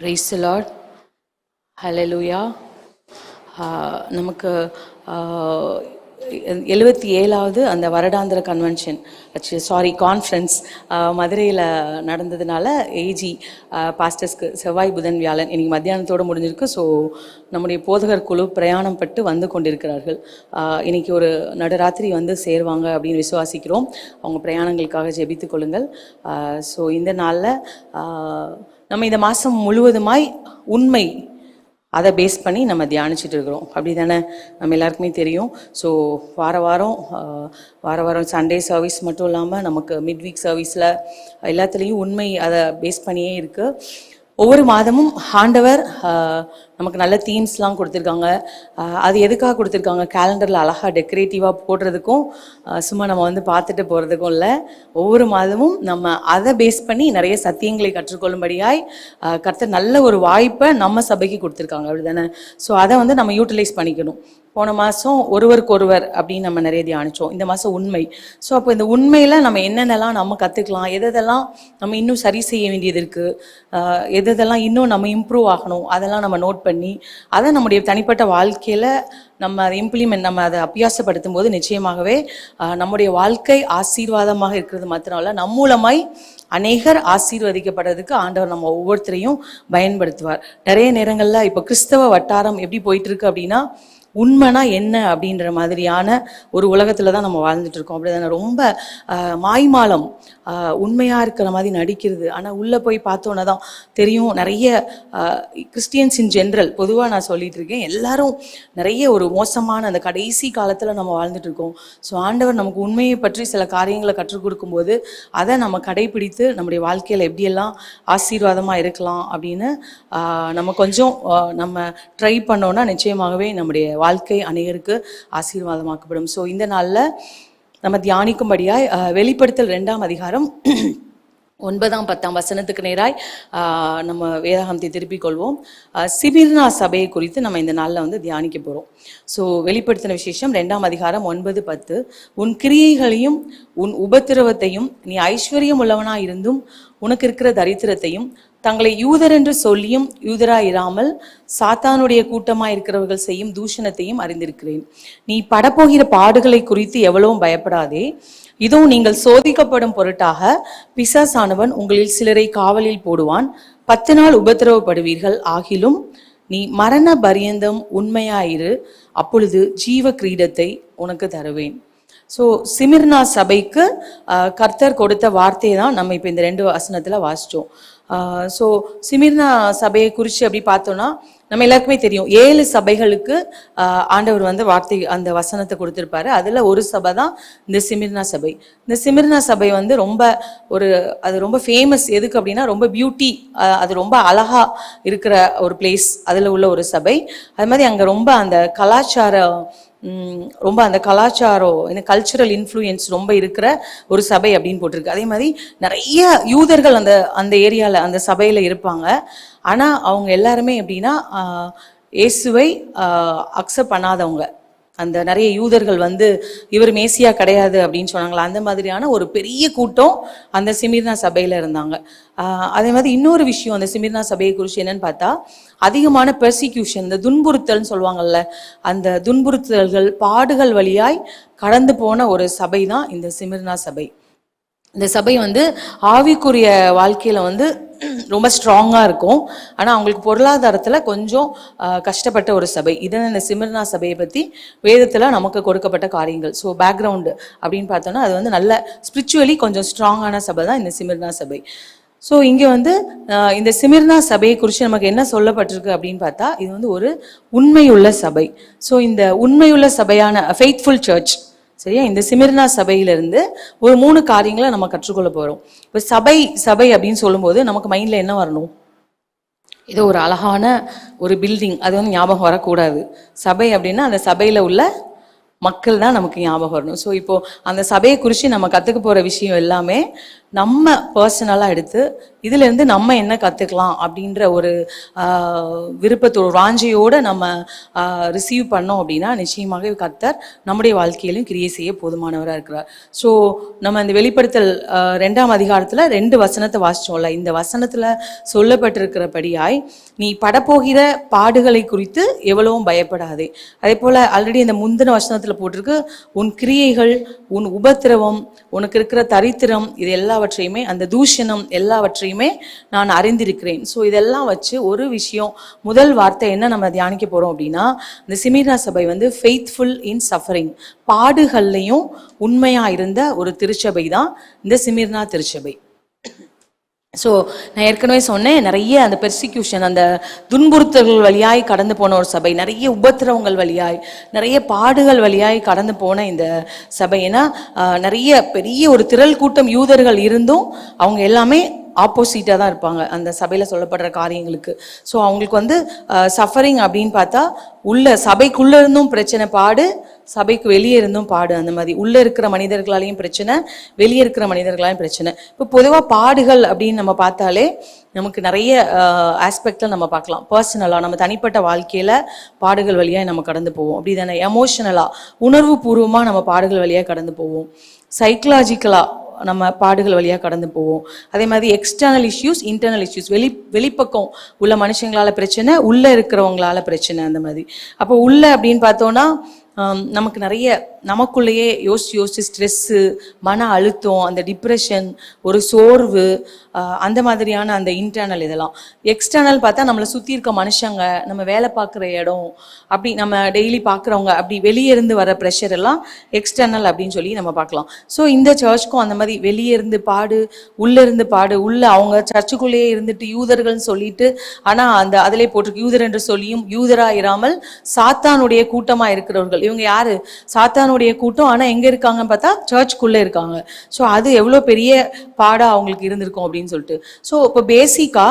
Praise the Lord. Hallelujah. நமக்கு 77வது அந்த வருடாந்திர கன்வென்ஷன் கான்ஃபரன்ஸ் மதுரையில் நடந்ததுனால ஏஜி பாஸ்டர்ஸ்க்கு செவ்வாய் புதன் வியாழன் இன்னைக்கு மத்தியானத்தோடு முடிஞ்சிருக்கு. ஸோ நம்முடைய போதகர் குழு பிரயாணம் பட்டு வந்து கொண்டிருக்கிறார்கள். இன்னைக்கு ஒரு நடுராத்திரி வந்து சேருவாங்க அப்படின்னு விசுவாசிக்கிறோம். அவங்க பிரயாணங்களுக்காக ஜெபித்துக் கொள்ளுங்கள். ஸோ இந்த நாளில் நம்ம இந்த மாதம் முழுவதுமாய் உண்மை அதை பேஸ் பண்ணி நம்ம தியானிச்சுட்டு இருக்கிறோம். அப்படி தானே நம்ம எல்லாருக்குமே தெரியும். ஸோ வார வாரம் சண்டே சர்வீஸ் மட்டும் இல்லாமல் நமக்கு மிட் வீக் சர்வீஸில் எல்லாத்துலேயும் உண்மை அதை பேஸ் பண்ணியே இருக்குது. ஒவ்வொரு மாதமும் ஆண்டவர் நமக்கு நல்ல தீம்ஸ்லாம் கொடுத்துருக்காங்க. அது எதுக்காக கொடுத்துருக்காங்க? கேலண்டரில் அழகாக டெக்கரேட்டிவாக போடுறதுக்கும் சும்மா நம்ம வந்து பார்த்துட்டு போகிறதுக்கும் இல்லை. ஒவ்வொரு மாதமும் நம்ம அதை பேஸ் பண்ணி நிறைய சத்தியங்களை கற்றுக்கொள்ளும்படியாய் கர்த்தர் நல்ல ஒரு வாய்ப்பை நம்ம சபைக்கு கொடுத்துருக்காங்க. அப்படி தானே? ஸோ அதை வந்து நம்ம யூட்டிலைஸ் பண்ணிக்கணும். போன மாதம் ஒருவருக்கொருவர் அப்படின்னு நம்ம நிறைய தியானித்தோம். இந்த மாதம் உண்மை. ஸோ அப்போ இந்த உண்மையில் நம்ம என்னென்னலாம் நம்ம கற்றுக்கலாம், எதெல்லாம் நம்ம இன்னும் சரி செய்ய வேண்டியது இருக்குது, எதெல்லாம் இன்னும் நம்ம இம்ப்ரூவ் ஆகணும், அதெல்லாம் நம்ம நோட் பண்ணி அதை நம்முடைய தனிப்பட்ட வாழ்க்கையில் நம்ம அதை நம்ம அதை அபியாசப்படுத்தும் போது நிச்சயமாகவே நம்முடைய வாழ்க்கை ஆசீர்வாதமாக இருக்கிறது மாத்திரம் இல்லை, நம் மூலமாய் அநேகர் ஆசீர்வதிக்கப்படுறதுக்கு ஆண்டவர் நம்ம ஒவ்வொருத்தரையும் பயன்படுத்துவார். நிறைய நேரங்களில் இப்போ கிறிஸ்தவ வட்டாரம் எப்படி போயிட்டு இருக்கு அப்படின்னா, உண்மைனா என்ன அப்படின்ற மாதிரியான ஒரு உலகத்தில் தான் நம்ம வாழ்ந்துட்டு இருக்கோம். அப்படிதானே? ரொம்ப மாய்மாலம், உண்மையாக இருக்கிற மாதிரி நடிக்கிறது. ஆனால் உள்ளே போய் பார்த்தோன்னே தான் தெரியும். நிறைய கிறிஸ்டியன்ஸ் இன் ஜென்ரல் பொதுவாக நான் சொல்லிட்டு இருக்கேன், எல்லாரும் நிறைய ஒரு மோசமான அந்த கடைசி காலத்தில் நம்ம வாழ்ந்துட்டு இருக்கோம். ஸோ ஆண்டவர் நமக்கு உண்மையை பற்றி சில காரியங்களை கற்றுக் கொடுக்கும்போது அதை நம்ம கடைபிடித்து நம்முடைய வாழ்க்கையில் எப்படியெல்லாம் ஆசீர்வாதமாக இருக்கலாம் அப்படின்னு நம்ம கொஞ்சம் நம்ம ட்ரை பண்ணோன்னா நிச்சயமாகவே நம்முடைய வாழ்க்கை அநேகருக்கு ஆசீர்வாதமாக்கப்படும். ஸோ இந்த நாளில் நம்ம தியானிக்கும்படியாய் வெளிப்படுத்தல் 2ஆம் அதிகாரம் 9, 10 வசனத்துக்கு நேராய் நம்ம வேதாகமத்தை திருப்பிக் கொள்வோம். சிமிர்னா சபையை குறித்து நம்ம இந்த நாளில் வந்து தியானிக்க போகிறோம். ஸோ வெளிப்படுத்தின விசேஷம் 2ஆம் அதிகாரம் 9, 10. உன் கிரியைகளையும் உன் உபத்திரவத்தையும் நீ ஐஸ்வர்யம் உள்ளவனாய் இருந்தும் உனக்கு இருக்கிற தரித்திரத்தையும் தங்களை யூதர் என்று சொல்லியும் யூதராயிராமல் சாத்தானுடைய கூட்டமாக இருக்கிறவர்கள் செய்யும் தூஷணத்தையும் அறிந்திருக்கிறேன். நீ படப்போகிற பாடுகளை குறித்து எவ்வளவும் பயப்படாதே. இதோ நீங்கள் சோதிக்கப்படும் பொருட்டாக பிசாசானவன் உங்களில் சிலரை காவலில் போடுவான். 10 நாள் உபத்திரவப்படுவீர்கள். ஆகிலும் நீ மரண பரியந்தம் உண்மையாயிரு, அப்பொழுது ஜீவ கிரீடத்தை உனக்கு தருவேன். ஸோ சிமிர்னா சபைக்கு கர்த்தர் கொடுத்த வார்த்தையை தான் நம்ம இப்போ இந்த 2 வசனத்தில் வாசித்தோம். ஸோ சிமிர்னா சபையை குறித்து அப்படி பார்த்தோன்னா நம்ம எல்லாருக்குமே தெரியும், 7 சபைகளுக்கு ஆண்டவர் வந்து வார்த்தை அந்த வசனத்தை கொடுத்துருப்பாரு. அதில் ஒரு சபை தான் இந்த சிமிர்னா சபை. இந்த சிமிர்னா சபை வந்து அது ரொம்ப ஃபேமஸ். எதுக்கு அப்படின்னா, ரொம்ப பியூட்டி, அது ரொம்ப அழகா இருக்கிற ஒரு பிளேஸ், அதில் உள்ள ஒரு சபை. அது மாதிரி அங்கே ரொம்ப அந்த கல்ச்சுரல் இன்ஃப்ளூயன்ஸ் ரொம்ப இருக்கிற ஒரு சபை அப்படின்னு போட்டிருக்கு. அதே மாதிரி நிறைய யூதர்கள் அந்த ஏரியாவில் அந்த சபையில் இருப்பாங்க. ஆனால் அவங்க எல்லாருமே எப்படின்னா இயேசுவை அக்செப்ட் பண்ணாதவங்க. அந்த நிறைய யூதர்கள் வந்து இவர் மேசியா கிடையாது அப்படின்னு சொன்னாங்களா, அந்த மாதிரியான ஒரு பெரிய கூட்டம் அந்த சிமிர்னா சபையில் இருந்தாங்க. அதே மாதிரி இன்னொரு விஷயம் அந்த சிமிர்னா சபையை குறித்து என்னன்னு பார்த்தா, அதிகமான பெர்சிக்யூஷன், இந்த துன்புறுத்தல்னு சொல்லுவாங்கல்ல, அந்த துன்புறுத்தல்கள் பாடுகள் வழியாய் கடந்து போன ஒரு சபை தான் இந்த சிமிர்னா சபை. இந்த சபை வந்து ஆவிக்குரிய வாழ்க்கையில் வந்து ரொம்ப ஸ்ட்ராங்காக இருக்கும். ஆனால் அவங்களுக்கு பொருளாதாரத்தில் கொஞ்சம் கஷ்டப்பட்ட ஒரு சபை. இதான் இந்த சிமிர்னா சபையை பற்றி வேதத்தில் நமக்கு கொடுக்கப்பட்ட காரியங்கள். ஸோ பேக்ரவுண்டு அப்படின்னு பார்த்தோன்னா அது வந்து நல்ல ஸ்பிரிச்சுவலி கொஞ்சம் ஸ்ட்ராங்கான சபை தான் இந்த சிமிர்னா சபை. ஸோ இங்கே வந்து இந்த சிமிர்னா சபையை குறித்து நமக்கு என்ன சொல்லப்பட்டிருக்கு அப்படின்னு பார்த்தா, இது வந்து ஒரு உண்மையுள்ள சபை. ஸோ இந்த உண்மையுள்ள சபையான ஃபெய்த்ஃபுல் சர்ச், சரியா, இந்த சிமிர்னா சபையிலிருந்து ஒரு 3 காரியங்களை நம்ம கற்றுக்கொள்ள போகிறோம். இப்போ சபை அப்படின்னு சொல்லும்போது நமக்கு மைண்டில் என்ன வரணும்? இது ஒரு அழகான ஒரு பில்டிங், அது வந்து ஞாபகம் வரக்கூடாது. சபை அப்படின்னா அந்த சபையில் உள்ள மக்கள் தான் நமக்கு ஞாபகம் வரணும். ஸோ இப்போது அந்த சபையை குறித்து நம்ம கற்றுக்க போகிற விஷயம் எல்லாமே நம்ம பர்சனலாக எடுத்து இதிலேருந்து நம்ம என்ன கற்றுக்கலாம் அப்படின்ற ஒரு விருப்பத்தோட வாஞ்சையோடு நம்ம ரிசீவ் பண்ணோம் அப்படின்னா நிச்சயமாக கர்த்தர் நம்முடைய வாழ்க்கையிலும் கிரியை செய்ய போதுமானவராக இருக்கிறார். ஸோ நம்ம இந்த வெளிப்படுத்தல் 2ஆம் அதிகாரத்தில் 2 வசனத்தை வாசிச்சோம்ல, இந்த வசனத்தில் சொல்லப்பட்டிருக்கிறபடியாய் நீ படப்போகிற பாடுகளை குறித்து எவ்வளவும் பயப்படாதே. அதே போல் ஆல்ரெடி இந்த முந்தின வசனத்தில் போட்டிருக்கு, உன் கிரியைகள், உன் உபத்திரவம், உனக்கு இருக்கிற தரித்திரம், இது எல்லாவற்றையுமே, அந்த தூஷணம் எல்லாவற்றையுமே நான் அறிந்திருக்கிறேன். ஸோ இதெல்லாம் வச்சு ஒரு விஷயம், முதல் வார்த்தை என்ன நம்ம தியானிக்க போகிறோம் அப்படின்னா, இந்த சிமிர்னா சபை வந்து ஃபெய்த்ஃபுல் இன் சஃபரிங், பாடுகள்லையும் உண்மையாக இருந்த ஒரு திருச்சபை தான் இந்த சிமிர்னா திருச்சபை. ஸோ நான் ஏற்கனவே சொன்னேன், நிறைய அந்த பெர்சிக்யூஷன், அந்த துன்புறுத்தல்கள் வழியாய் கடந்து போன ஒரு சபை, நிறைய உபத்திரவங்கள் வழியாய், நிறைய பாடுகள் வழியாய் கடந்து போன இந்த சபை. ஏன்னா நிறைய பெரிய ஒரு திரள் கூட்டம் யூதர்கள் இருந்தும் அவங்க எல்லாமே ஆப்போசிட்டாக தான் இருப்பாங்க அந்த சபையில் சொல்லப்படுற காரியங்களுக்கு. ஸோ அவங்களுக்கு வந்து சஃபரிங் அப்படின்னு பார்த்தா உள்ள சபைக்குள்ளே இருந்தும் பிரச்சனை, பாடு, சபைக்கு வெளியே இருந்தும் பாடு, அந்த மாதிரி உள்ளே இருக்கிற மனிதர்களாலையும் பிரச்சனை, வெளியே இருக்கிற மனிதர்களாலையும் பிரச்சனை. இப்போ பொதுவாக பாடுகள் அப்படின்னு நம்ம பார்த்தாலே நமக்கு நிறைய ஆஸ்பெக்டில் நம்ம பார்க்கலாம். பர்சனலாக நம்ம தனிப்பட்ட வாழ்க்கையில் பாடுகள் வழியாக நம்ம கடந்து போவோம், அப்படி தானே. எமோஷனலாக உணர்வு பூர்வமாக நம்ம பாடுகள் வழியாக கடந்து போவோம். சைக்கலாஜிக்கலாக நம்ம பாடுகள் வழியாக கடந்து போவோம். அதே மாதிரி எக்ஸ்டர்னல் இஷ்யூஸ், இன்டர்னல் இஷ்யூஸ், வெளிப்பக்கம் உள்ள மனுஷங்களால பிரச்சனை, உள்ளே இருக்கிறவங்களால பிரச்சனை, அந்த மாதிரி. அப்போ உள்ள அப்படின்னு பார்த்தோன்னா நமக்கு நிறைய நமக்குள்ளேயே யோசிச்சு ஸ்ட்ரெஸ்ஸு, மன அழுத்தம், அந்த டிப்ரெஷன், ஒரு சோர்வு, அந்த மாதிரியான அந்த இன்டர்னல் இதெல்லாம். எக்ஸ்டர்னல் பார்த்தா நம்மளை சுற்றி இருக்க மனுஷங்க, நம்ம வேலை பார்க்குற இடம், அப்படி நம்ம டெய்லி பார்க்குறவங்க, அப்படி வெளியே இருந்து வர ப்ரெஷர் எல்லாம் எக்ஸ்டர்னல் அப்படின்னு சொல்லி நம்ம பார்க்கலாம். ஸோ இந்த சர்ச்சுக்கும் அந்த மாதிரி வெளியே இருந்து பாடு, உள்ளே இருந்து பாடு, உள்ள அவங்க சர்ச்சுக்குள்ளேயே இருந்துட்டு யூதர்கள்னு சொல்லிட்டு, ஆனால் அந்த அதிலே போட்டிருக்கு யூதர் என்று சொல்லியும் யூதராக இராமல் சாத்தானுடைய கூட்டமாக இருக்கிறவர்கள். இவங்க யாரு? சாத்தானுடைய கூட்டம். ஆனா எங்க இருக்காங்கன்னு பார்த்தா சர்ச்சுக்குள்ள இருக்காங்க. ஸோ அது எவ்வளோ பெரிய பாடா அவங்களுக்கு இருந்திருக்கும் அப்படின்னு சொல்லிட்டு. ஸோ இப்போ பேசிக்கா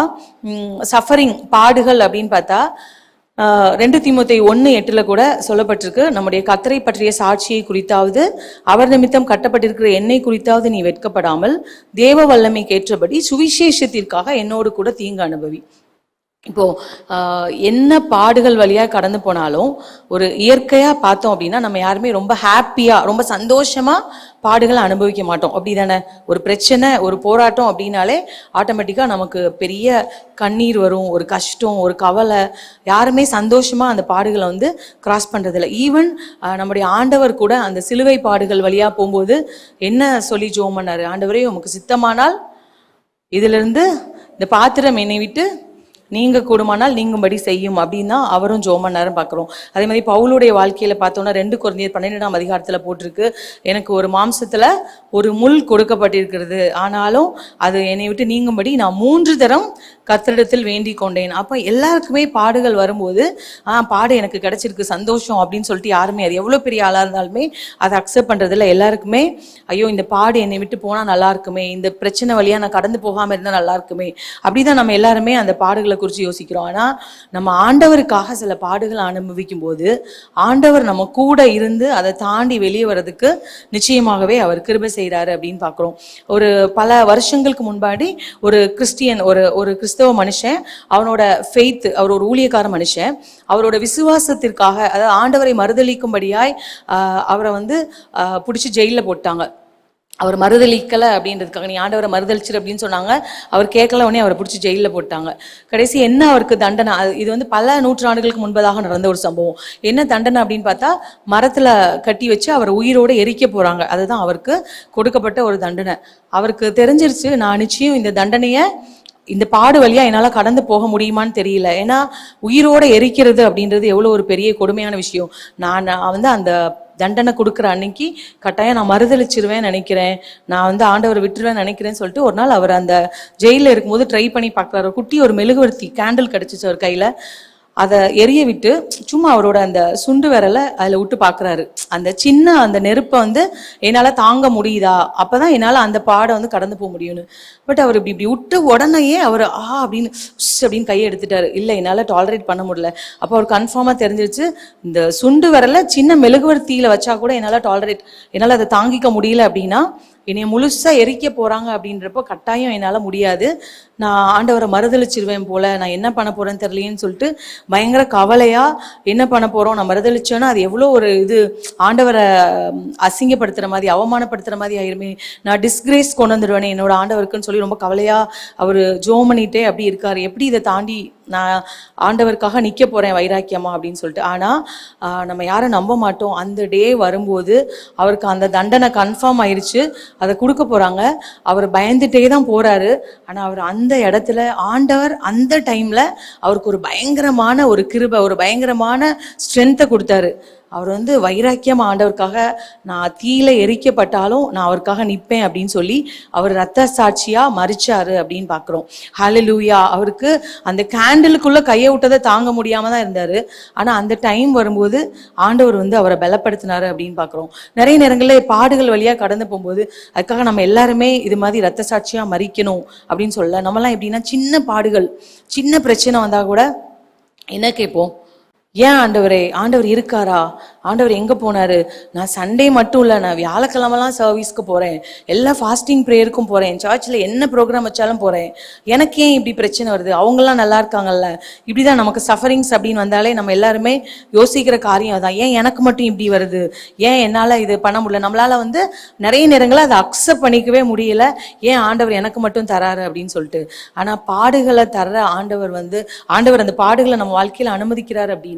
சஃபரிங், பாடுகள் அப்படின்னு பார்த்தா 2 தீமோத்தேயு 1:8 கூட சொல்லப்பட்டிருக்கு, நம்முடைய கர்த்தரை பற்றிய சாட்சியை குறித்தாவது அவர் நிமித்தம் கட்டப்பட்டிருக்கிற எண்ணெய் குறித்தாவது நீ வெட்கப்படாமல் தேவ வல்லமைக்கு ஏற்றபடி சுவிசேஷத்திற்காக என்னோடு கூட தீங்கு அனுபவி. இப்போ என்ன பாடுகள் வழியாக கடந்து போனாலும் ஒரு இயற்கையாக பார்த்தோம் அப்படின்னா நம்ம யாருமே ரொம்ப ஹாப்பியாக, ரொம்ப சந்தோஷமாக பாடுகளை அனுபவிக்க மாட்டோம், அப்படி தானே. ஒரு பிரச்சனை, ஒரு போராட்டம் அப்படின்னாலே ஆட்டோமேட்டிக்காக நமக்கு பெரிய கண்ணீர் வரும், ஒரு கஷ்டம், ஒரு கவலை. யாருமே சந்தோஷமாக அந்த பாடுகளை வந்து கிராஸ் பண்ணுறதில்ல. ஈவன் நம்முடைய ஆண்டவர் கூட அந்த சிலுவை பாடுகள் வழியாக போகும்போது என்ன சொல்லி ஜெபம் பண்ணாரு? ஆண்டவரே உமக்கு சித்தமானால் இதிலிருந்து இந்த பாத்திரம் என்னை விட்டு நீங்க கூடுமானால் நீங்கும்படி செய்யும் அப்படின்னு தான் அவரும் ஜெபம் பண்ணாருன்னு பார்க்குறோம். அதே மாதிரி பவுலுடைய வாழ்க்கையில பார்த்தோம்னா 2 கொரிந்தியர் 12ஆம் அதிகாரத்தில் போட்டிருக்கு, எனக்கு ஒரு மாம்சத்துல ஒரு முள் கொடுக்கப்பட்டிருக்கிறது, ஆனாலும் அது என்னை விட்டு நீங்கும்படி நான் 3 தரம் கர்த்தரிடத்தில் வேண்டிக் கொண்டேன். அப்போ எல்லாருக்குமே பாடுகள் வரும்போது பாடு எனக்கு கிடைச்சிருக்கு, சந்தோஷம் அப்படின்னு சொல்லிட்டு யாருமே, அது எவ்வளோ பெரிய ஆளாக இருந்தாலுமே அதை அக்செப்ட் பண்ணுறதில்ல. எல்லாருக்குமே ஐயோ இந்த பாடு என்னை விட்டு போனால் நல்லா இருக்குமே, இந்த பிரச்சனை வழியாக நான் கடந்து போகாமல் இருந்தால் நல்லா இருக்குமே, அப்படிதான் நம்ம எல்லாருமே அந்த பாடுகளை குறித்து யோசிக்கிறோம். ஆனால் நம்ம ஆண்டவருக்காக சில பாடுகளை அனுபவிக்கும் போது ஆண்டவர் நம்ம கூட இருந்து அதை தாண்டி வெளியே வர்றதுக்கு நிச்சயமாகவே அவர் கிருபை செய்கிறாரு அப்படின்னு பார்க்குறோம். ஒரு பல வருஷங்களுக்கு முன்பாடி ஒரு கிறிஸ்டியன், ஒரு கிறிஸ்தவ மனுஷன், அவனோட ஃபெய்த், அவர் ஒரு ஊழியக்கார மனுஷன், அவரோட விசுவாசத்திற்காக, அதாவது ஆண்டவரை மறுதளிக்கும்படியாய் அவரை வந்து பிடிச்சி ஜெயிலில் போட்டாங்க. அவர் மறுதளிக்கலை அப்படின்றதுக்காக, நீ ஆண்டவரை மறுதளிச்சிரு அப்படின்னு சொன்னாங்க. அவர் கேட்கல, உடனே அவரை பிடிச்சி ஜெயிலில் போட்டாங்க. கடைசி என்ன அவருக்கு தண்டனை? இது வந்து பல நூற்றாண்டுகளுக்கு முன்பதாக நடந்த ஒரு சம்பவம். என்ன தண்டனை அப்படின்னு பார்த்தா மரத்தில் கட்டி வச்சு அவர் உயிரோடு எரிக்க போகிறாங்க. அதுதான் அவருக்கு கொடுக்கப்பட்ட ஒரு தண்டனை. அவருக்கு தெரிஞ்சிருச்சு, நான் நிச்சயம் இந்த தண்டனையை, இந்த பாடு வழியா என்னால் கடந்து போக முடியுமான்னு தெரியல. ஏன்னா உயிரோட எரிக்கிறது அப்படின்றது எவ்வளோ ஒரு பெரிய கொடுமையான விஷயம். நான் வந்து அந்த தண்டனை கொடுக்குற அன்னைக்கு கட்டாயம் நான் மறுதளிச்சிருவேன் நினைக்கிறேன், நான் வந்து ஆண்டவரை விட்டுருவேன் நினைக்கிறேன்னு சொல்லிட்டு ஒரு நாள் அவர் அந்த ஜெயிலில் இருக்கும்போது ட்ரை பண்ணி பார்க்குறாரு. குட்டி ஒரு மெழுகுவர்த்தி கேண்டில் கிடச்சிச்சு அவர் கையில். அதை எரிய விட்டு சும்மா அவரோட அந்த சுண்டு விரலை அதில் விட்டு பார்க்குறாரு. அந்த சின்ன அந்த நெருப்பை வந்து என்னால் தாங்க முடியுதா, அப்போ தான் என்னால் அந்த பாடை வந்து கடந்து போக முடியும்னு. பட் அவர் இப்படி விட்டு உடனேயே அவர் அப்படின்னு கையை எடுத்துட்டாரு. இல்லை, என்னால் டாலரேட் பண்ண முடியல. அப்போ அவர் கன்ஃபார்மாக தெரிஞ்சிருச்சு, இந்த சுண்டு விரலை சின்ன மெழுகுவர்த்தியில் வச்சா கூட என்னால் அதை தாங்கிக்க முடியல அப்படின்னா என்னைய முழுசா எரிக்க போறாங்க அப்படின்றப்போ கட்டாயம் என்னால முடியாது, நான் ஆண்டவரை மறுதளிச்சிருவேன் போல, நான் என்ன பண்ண போறேன்னு தெரியலேன்னு சொல்லிட்டு பயங்கர கவலையா என்ன பண்ண போறோம், நான் மறுதளிச்சோன்னா அது எவ்வளோ ஒரு இது ஆண்டவரை அசிங்கப்படுத்துற மாதிரி அவமானப்படுத்துற மாதிரி ஆயிருமே, நான் டிஸ்கிரேஸ் கொண்டு வந்துடுவேனே என்னோட ஆண்டவருக்குன்னு சொல்லி ரொம்ப கவலையா அவர் ஜோம் பண்ணிட்டே அப்படி இருக்காரு. எப்படி இதை தாண்டி நான் ஆண்டவருக்காக நிற்க போகிறேன் வைராக்கியமா அப்படின்னு சொல்லிட்டு. ஆனால் நம்ம யாரும் நம்ப மாட்டோம், அந்த டே வரும்போது அவருக்கு அந்த தண்டனை கன்ஃபார்ம் ஆயிடுச்சு, அதை கொடுக்க போகிறாங்க. அவர் பயந்துட்டே தான் போகிறாரு. ஆனால் அவர் அந்த இடத்துல ஆண்டவர் அந்த டைமில் அவருக்கு ஒரு பயங்கரமான ஒரு கிருபை, ஒரு பயங்கரமான ஸ்ட்ரென்த்தை கொடுத்தாரு. அவர் வந்து வைராக்கியம் ஆண்டவருக்காக நான் தீயில எரிக்கப்பட்டாலும் நான் அவருக்காக நிற்பேன் அப்படின்னு சொல்லி அவர் ரத்த சாட்சியா மரிச்சாரு அப்படின்னு பார்க்குறோம். ஹல்லேலூயா. அவருக்கு அந்த கேண்டிலுக்குள்ள கையை விட்டதை தாங்க முடியாம தான் இருந்தாரு. ஆனா அந்த டைம் வரும்போது ஆண்டவர் வந்து அவரை பலப்படுத்தினாரு அப்படின்னு பார்க்குறோம். நிறைய நேரங்களில் பாடுகள் வழியா கடந்து போகும்போது அதுக்காக நம்ம எல்லாருமே இது மாதிரி ரத்த சாட்சியா மரிக்கணும் அப்படின்னு சொல்ல, நம்மலாம் எப்படின்னா சின்ன பாடுகள் சின்ன பிரச்சனை வந்தா கூட என்ன கேட்போம், ஏன் ஆண்டவரே, ஆண்டவர் இருக்காரா, ஆண்டவர் எங்கே போனாரு, நான் சண்டே மட்டும் இல்லை நான் வியாழக்கிழமெல்லாம் சர்வீஸ்க்கு போகிறேன், எல்லா ஃபாஸ்டிங் ப்ரேயருக்கும் போகிறேன், சர்ச்சில் என்ன ப்ரோக்ராம் வச்சாலும் போகிறேன், எனக்கு ஏன் இப்படி பிரச்சனை வருது, அவங்களாம் நல்லா இருக்காங்கல்ல. இப்படி தான் நமக்கு சஃபரிங்ஸ் அப்படின்னு வந்தாலே நம்ம எல்லாருமே யோசிக்கிற காரியம் அதான், ஏன் எனக்கு மட்டும் இப்படி வருது, ஏன் என்னால் இது பண்ண முடியல. நம்மளால் வந்து நிறைய நேரங்களில் அதை அக்செப்ட் பண்ணிக்கவே முடியல, ஏன் ஆண்டவர் எனக்கு மட்டும் தராரு அப்படின்னு சொல்லிட்டு. ஆனால் பாடுகளை தர்ற ஆண்டவர் வந்து ஆண்டவர் அந்த பாடுகளை நம்ம வாழ்க்கையில் அனுமதிக்கிறார் அப்படின்னா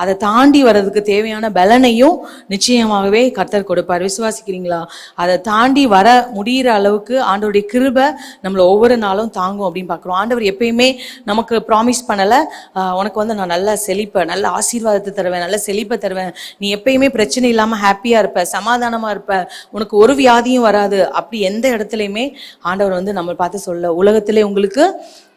அதை தாண்டி வர்றதுக்கு தேவையான பலனையும் நிச்சயமாகவே கர்த்தர் கொடுப்பார். விசுவாசிக்கிறீங்களா? அதை தாண்டி வர முடிகிற அளவுக்கு ஆண்டவருடைய கிருபை நம்மளை ஒவ்வொரு நாளும் தாங்கும் அப்படின்னு பார்க்குறோம். ஆண்டவர் எப்பயுமே நமக்கு ப்ராமிஸ் பண்ணலை, உனக்கு வந்து நான் நல்ல செழிப்பை, நல்ல ஆசீர்வாதத்தை தருவேன், நல்ல செழிப்பை தருவேன், நீ எப்பயுமே பிரச்சனை இல்லாமல் ஹாப்பியாக இருப்ப, சமாதானமாக இருப்ப, உனக்கு ஒரு வியாதியும் வராது. அப்படி எந்த இடத்துலையுமே ஆண்டவர் வந்து நம்ம பார்த்து சொல்ல, உலகத்திலே உங்களுக்கு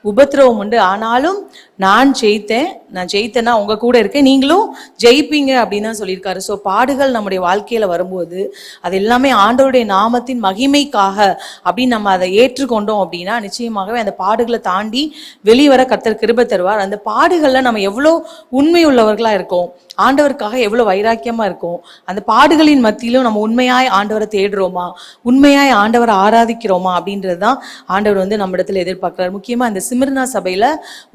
உபத்திரவம் உண்டு, ஆனாலும் நான் ஜெயித்தேன்னா உங்க கூட இருக்கேன், நீங்களும் ஜெயிப்பீங்க அப்படின்னு தான் சொல்லியிருக்காரு. ஸோ பாடுகள் நம்முடைய வாழ்க்கையில வரும்போது அது எல்லாமே ஆண்டவருடைய நாமத்தின் மகிமைக்காக அப்படின்னு நம்ம அதை ஏற்றுக்கொண்டோம் அப்படின்னா நிச்சயமாகவே அந்த பாடுகளை தாண்டி வெளிவர கர்த்தர் கிருபை தருவார். அந்த பாடுகள்ல நம்ம எவ்வளோ உண்மை உள்ளவர்களா இருக்கோம், ஆண்டவருக்காக எவ்வளோ வைராக்கியமா இருக்கும், அந்த பாடுகளின் மத்தியிலும் நம்ம உண்மையாய் ஆண்டவரை தேடுறோமா, உண்மையாய் ஆண்டவரை ஆராதிக்கிறோமா அப்படின்றது தான் ஆண்டவர் வந்து நம்ம இடத்துல எதிர்பார்க்கிறார். முக்கியமா இந்த சிமிர்னா சபையில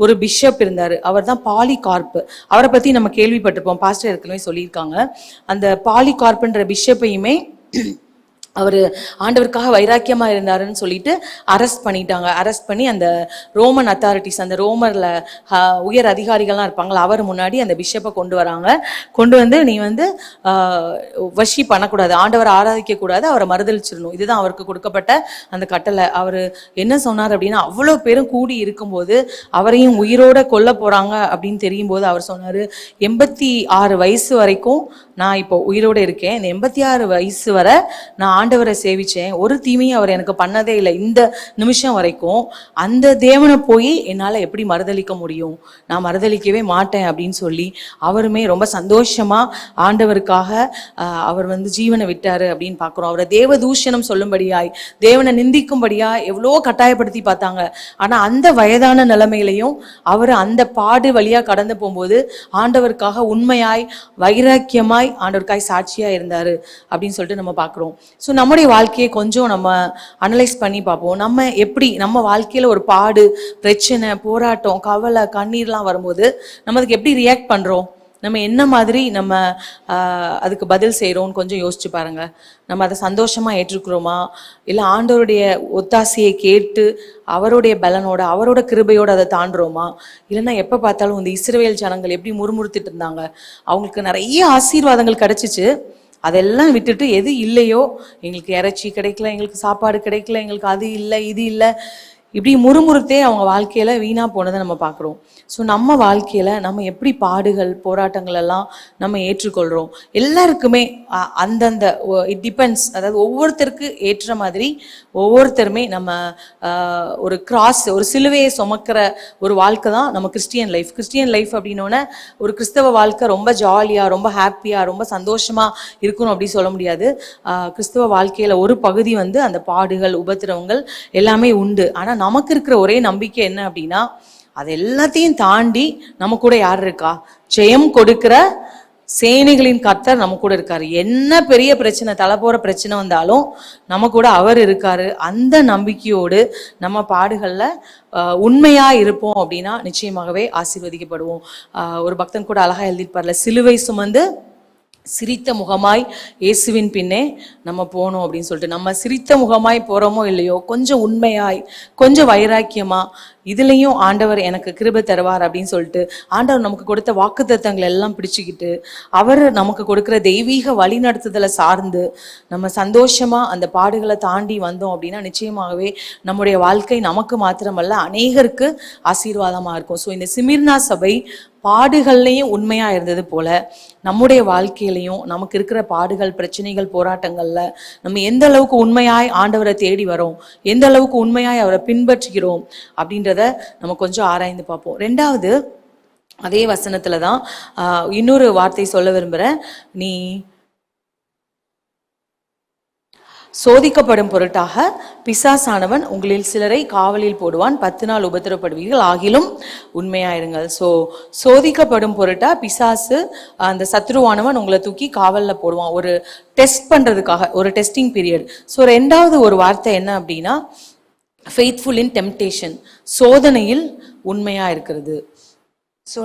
ஒரு பிஷப் இருந்தாரு, அவர் தான் பாலிகார்ப். அவரை பத்தி நம்ம கேள்விப்பட்டிருப்போம், பாஸ்டர் ஏற்கனவே சொல்லியிருக்காங்க. அந்த பாலிகார்ப்ன்ற பிஷப்பையுமே அவர் ஆண்டவருக்காக வைராக்கியமா இருந்தாருன்னு சொல்லிட்டு அரெஸ்ட் பண்ணிட்டாங்க. அரெஸ்ட் பண்ணி அந்த ரோமன் அத்தாரிட்டிஸ், அந்த ரோமர்ல உயர் அதிகாரிகள்லாம் இருப்பாங்களா, அவர் முன்னாடி அந்த பிஷப்பை கொண்டு வராங்க. கொண்டு வந்து நீ வந்து வஷி பண்ணக்கூடாது, ஆண்டவரை ஆராதிக்க கூடாது, அவரை மறுதளிச்சிடணும், இதுதான் அவருக்கு கொடுக்கப்பட்ட அந்த கட்டளை. அவர் என்ன சொன்னார் அப்படின்னா, அவ்வளோ பேரும் கூடி இருக்கும்போது அவரையும் உயிரோட கொல்ல போறாங்க அப்படின்னு தெரியும் போது அவர் சொன்னாரு, 86 வயசு வரைக்கும் நான் இப்போ உயிரோட இருக்கேன், இந்த 86 வயசு வரை நான் ஆண்டவரை சேவிச்சேன், ஒரு தீமையும் அவர் எனக்கு பண்ணதே இல்லை இந்த நிமிஷம் வரைக்கும். அந்த தேவனை போய் என்னால் எப்படி மறுதளிக்க முடியும், நான் மறுதளிக்கவே மாட்டேன் அப்படின்னு சொல்லி அவருமே ரொம்ப சந்தோஷமா ஆண்டவருக்காக அவர் வந்து ஜீவனை விட்டாரு அப்படின்னு பார்க்குறோம். அவரை தேவ தூஷணம் சொல்லும்படியாய், தேவனை நிந்திக்கும்படியாய் எவ்வளோ கட்டாயப்படுத்தி பார்த்தாங்க. ஆனால் அந்த வயதான நிலைமையிலையும் அவர் அந்த பாடு வழியாக கடந்து போகும்போது ஆண்டவருக்காக உண்மையாய் வைராக்கியமாய் ஆண்டவருக்காய் சாட்சியா இருந்தாரு அப்படின்னு சொல்லிட்டு நம்ம பார்க்குறோம். ஸோ நம்முடைய வாழ்க்கையை கொஞ்சம் நம்ம அனலைஸ் பண்ணி பார்ப்போம். நம்ம எப்படி நம்ம வாழ்க்கையில ஒரு பாடு, பிரச்சனை, போராட்டம், கவலை, கண்ணீர்லாம் வரும்போது நம்ம அதுக்கு எப்படி ரியாக்ட் பண்றோம், நம்ம என்ன மாதிரி நம்ம அதுக்கு பதில் செய்கிறோம்னு கொஞ்சம் யோசிச்சு பாருங்க. நம்ம அதை சந்தோஷமா ஏற்றுக்கிறோமா, இல்லை ஆண்டவருடைய ஒத்தாசையை கேட்டு அவருடைய பலனோட அவரோட கிருபையோட அதை தாண்டுறோமா, இல்லைன்னா எப்போ பார்த்தாலும் இந்த இஸ்ரவேல் ஜனங்கள் எப்படி முறுமுறுத்துட்டு இருந்தாங்க, அவங்களுக்கு நிறைய ஆசீர்வாதங்கள் கிடைச்சிச்சு, அதெல்லாம் விட்டுட்டு எது இல்லையோ, எங்களுக்கு இறைச்சி கிடைக்கல, எங்களுக்கு சாப்பாடு கிடைக்கல, எங்களுக்கு அது இல்லை இது இல்லை, இப்படி முறுமுறுத்தே அவங்க வாழ்க்கையில வீணா போனதை நம்ம பார்க்குறோம். ஸோ நம்ம வாழ்க்கையில நம்ம எப்படி பாடுகள், போராட்டங்கள் எல்லாம் நம்ம ஏற்றுக்கொள்கிறோம். எல்லாருக்குமே அந்தந்த இட் டிபெண்ட்ஸ், அதாவது ஒவ்வொருத்தருக்கு ஏற்ற மாதிரி ஒவ்வொருத்தருமே நம்ம ஒரு கிராஸ், ஒரு சிலுவையை சுமக்கிற ஒரு வாழ்க்கை தான் நம்ம கிறிஸ்டியன் லைஃப். கிறிஸ்டியன் லைஃப் அப்படின்னோடனே ஒரு கிறிஸ்தவ வாழ்க்கை ரொம்ப ஜாலியாக, ரொம்ப ஹாப்பியாக, ரொம்ப சந்தோஷமாக இருக்கணும் அப்படின்னு சொல்ல முடியாது. கிறிஸ்தவ வாழ்க்கையில் ஒரு பகுதி வந்து அந்த பாடுகள், உபத்திரவங்கள் எல்லாமே உண்டு. ஆனால் நமக்கு இருக்கிற ஒரே நம்பிக்கை என்ன அப்படின்னா, அது எல்லாத்தையும் தாண்டி நம்ம கூட யார் இருக்கா, ஜெயம் கொடுக்கிற சேனைகளின் கர்த்தர் நம்ம கூட இருக்காரு. என்ன பெரிய பிரச்சனை, தலை போற பிரச்சனை வந்தாலும் நம்ம கூட அவர் இருக்காரு. அந்த நம்பிக்கையோடு நம்ம பாடுகள்ல உண்மையா இருப்போம் அப்படின்னா நிச்சயமாகவே ஆசீர்வதிக்கப்படுவோம். ஒரு பக்தன் கூட அழகா எழுதியிருப்பார்ல, சிலுவை சுமந்து சிரித்த முகமாய் இயேசுவின் பின்னே நம்ம போகணும் அப்படின்னு சொல்லிட்டு. நம்ம சிரித்த முகமாய் போறோமோ இல்லையோ, கொஞ்சம் உண்மையாய், கொஞ்சம் வைராக்கியமா, இதுலயும் ஆண்டவர் எனக்கு கிருபை தருவார் அப்படின்னு சொல்லிட்டு ஆண்டவர் நமக்கு கொடுத்த வாக்குத்தத்தங்களை எல்லாம் பிடிச்சுக்கிட்டு அவர் நமக்கு கொடுக்குற தெய்வீக வழி நடத்துதலை சார்ந்து நம்ம சந்தோஷமா அந்த பாடுகளை தாண்டி வந்தோம் அப்படின்னா நிச்சயமாகவே நம்முடைய வாழ்க்கை நமக்கு மாத்திரமல்ல அநேகருக்கு ஆசீர்வாதமா இருக்கும். ஸோ இந்த சிமிர்னா சபை பாடுகள்லையும் உண்மையா இருந்தது போல நம்முடைய வாழ்க்கையிலையும் நமக்கு இருக்கிற பாடுகள், பிரச்சனைகள், போராட்டங்கள்ல நம்ம எந்த அளவுக்கு உண்மையாய் ஆண்டவரை தேடி வரோம், எந்த அளவுக்கு உண்மையாய் அவரை பின்பற்றுகிறோம் அப்படின்றத நம்ம கொஞ்சம் ஆராய்ந்து பார்ப்போம். ரெண்டாவது, அதே வசனத்துலதான் இன்னொரு வார்த்தை சொல்ல விரும்புறேன். நீ சோதிக்கப்படும் பொருட்டாக பிசாசானவன் உங்களில் சிலரை காவலில் போடுவான், 10 நாள் உபத்திரப்படுவீர்கள், ஆகிலும் உண்மையாயிருங்கள். சோதிக்கப்படும் பொருட்டா பிசாசு, அந்த சத்ருவானவன் உங்களை தூக்கி காவலில் போடுவான், ஒரு டெஸ்ட் பண்றதுக்காக, ஒரு டெஸ்டிங் பீரியட். ரெண்டாவது ஒரு வார்த்தை என்ன அப்படின்னா, ஃபெய்த்ஃபுல் இன் டெம்ப்டேஷன், சோதனையில் உண்மையா இருக்கிறது.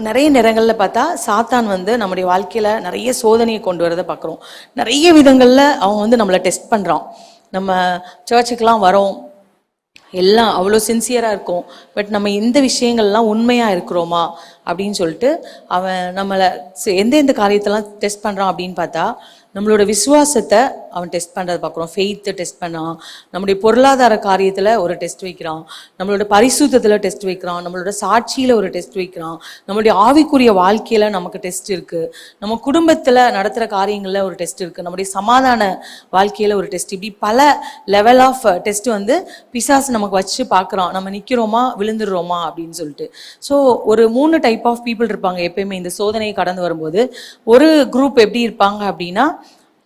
நிறைய நேரங்களில் பார்த்தா சாத்தான் நம்முடைய வாழ்க்கையில நிறைய சோதனையை கொண்டு வரதை பார்க்குறோம். நிறைய விதங்கள்ல அவன் நம்மளை டெஸ்ட் பண்றான். நம்ம சர்ச்சுக்கெல்லாம் வரோம், எல்லாம் அவ்வளோ சின்சியரா இருக்கும், பட் நம்ம இந்த விஷயங்கள்லாம் உண்மையா இருக்கிறோமா அப்படின்னு சொல்லிட்டு அவன் நம்மளை எந்தெந்த காரியத்தெல்லாம் டெஸ்ட் பண்றான் அப்படின்னு பார்த்தா, நம்மளோட விசுவாசத்தை அவன் டெஸ்ட் பண்ணுறதை பார்க்குறோம். ஃபெய்த்தை டெஸ்ட் பண்ணான், நம்முடைய பொருளாதார காரியத்தில் ஒரு டெஸ்ட் வைக்கிறான், நம்மளோட பரிசுத்தத்தில் டெஸ்ட் வைக்கிறான், நம்மளோட சாட்சியில் ஒரு டெஸ்ட் வைக்கிறான், நம்மளுடைய ஆவிக்குரிய வாழ்க்கையில் நமக்கு டெஸ்ட் இருக்குது, நம்ம குடும்பத்தில் நடத்துகிற காரியங்களில் ஒரு டெஸ்ட் இருக்குது, நம்முடைய சமாதான வாழ்க்கையில் ஒரு டெஸ்ட். இப்படி பல லெவல் ஆஃப் டெஸ்ட் பிசாசு நமக்கு வச்சு பார்க்குறான், நம்ம நிற்கிறோமா விழுந்துடுறோமா அப்படின்னு சொல்லிட்டு. ஒரு 3 டைப் ஆஃப் பீப்புள் இருப்பாங்க எப்பயுமே இந்த சோதனையை கடந்து வரும்போது. ஒரு குரூப் எப்படி இருப்பாங்க அப்படின்னா,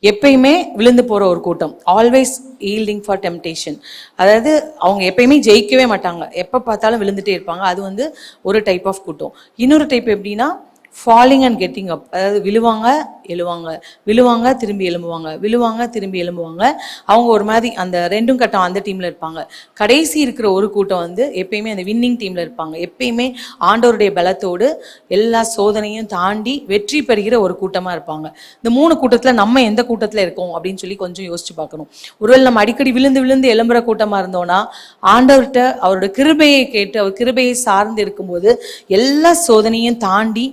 எப்பயுமே விழுந்து போற ஒரு கூட்டம், ஆல்வேஸ் ஈல்டிங் ஃபார் டெம்டேஷன். அதாவது அவங்க எப்பயுமே ஜெயிக்கவே மாட்டாங்க, எப்போ பார்த்தாலும் விழுந்துட்டே இருப்பாங்க. அது ஒரு டைப் ஆஃப் கூட்டம். இன்னொரு டைப் எப்படின்னா, ஃபாலிங் அண்ட் கெட்டிங் அப், அதாவது விழுவாங்க எழுவாங்க, விழுவாங்க திரும்பி எழும்புவாங்க, விழுவாங்க திரும்பி எழும்புவாங்க. அவங்க ஒரு மாதிரி அந்த ரெண்டும் கட்டம் அந்த டீம்ல இருப்பாங்க. கடைசி இருக்கிற ஒரு கூட்டம் எப்பயுமே அந்த வின்னிங் டீம்ல இருப்பாங்க. எப்பயுமே ஆண்டவருடைய பலத்தோடு எல்லா சோதனையும் தாண்டி வெற்றி பெறுகிற ஒரு கூட்டமா இருப்பாங்க. இந்த 3 கூட்டத்துல நம்ம எந்த கூட்டத்துல இருக்கோம் அப்படின்னு சொல்லி கொஞ்சம் யோசிச்சு பார்க்கணும். ஒருவேளை நம்ம அடிக்கடி விழுந்து விழுந்து எழும்புற கூட்டமா இருந்தோம்னா, ஆண்டவர்கிட்ட அவரோட கிருபையை கேட்டு அவர் கிருபையை சார்ந்து இருக்கும்போது எல்லா சோதனையும் தாண்டி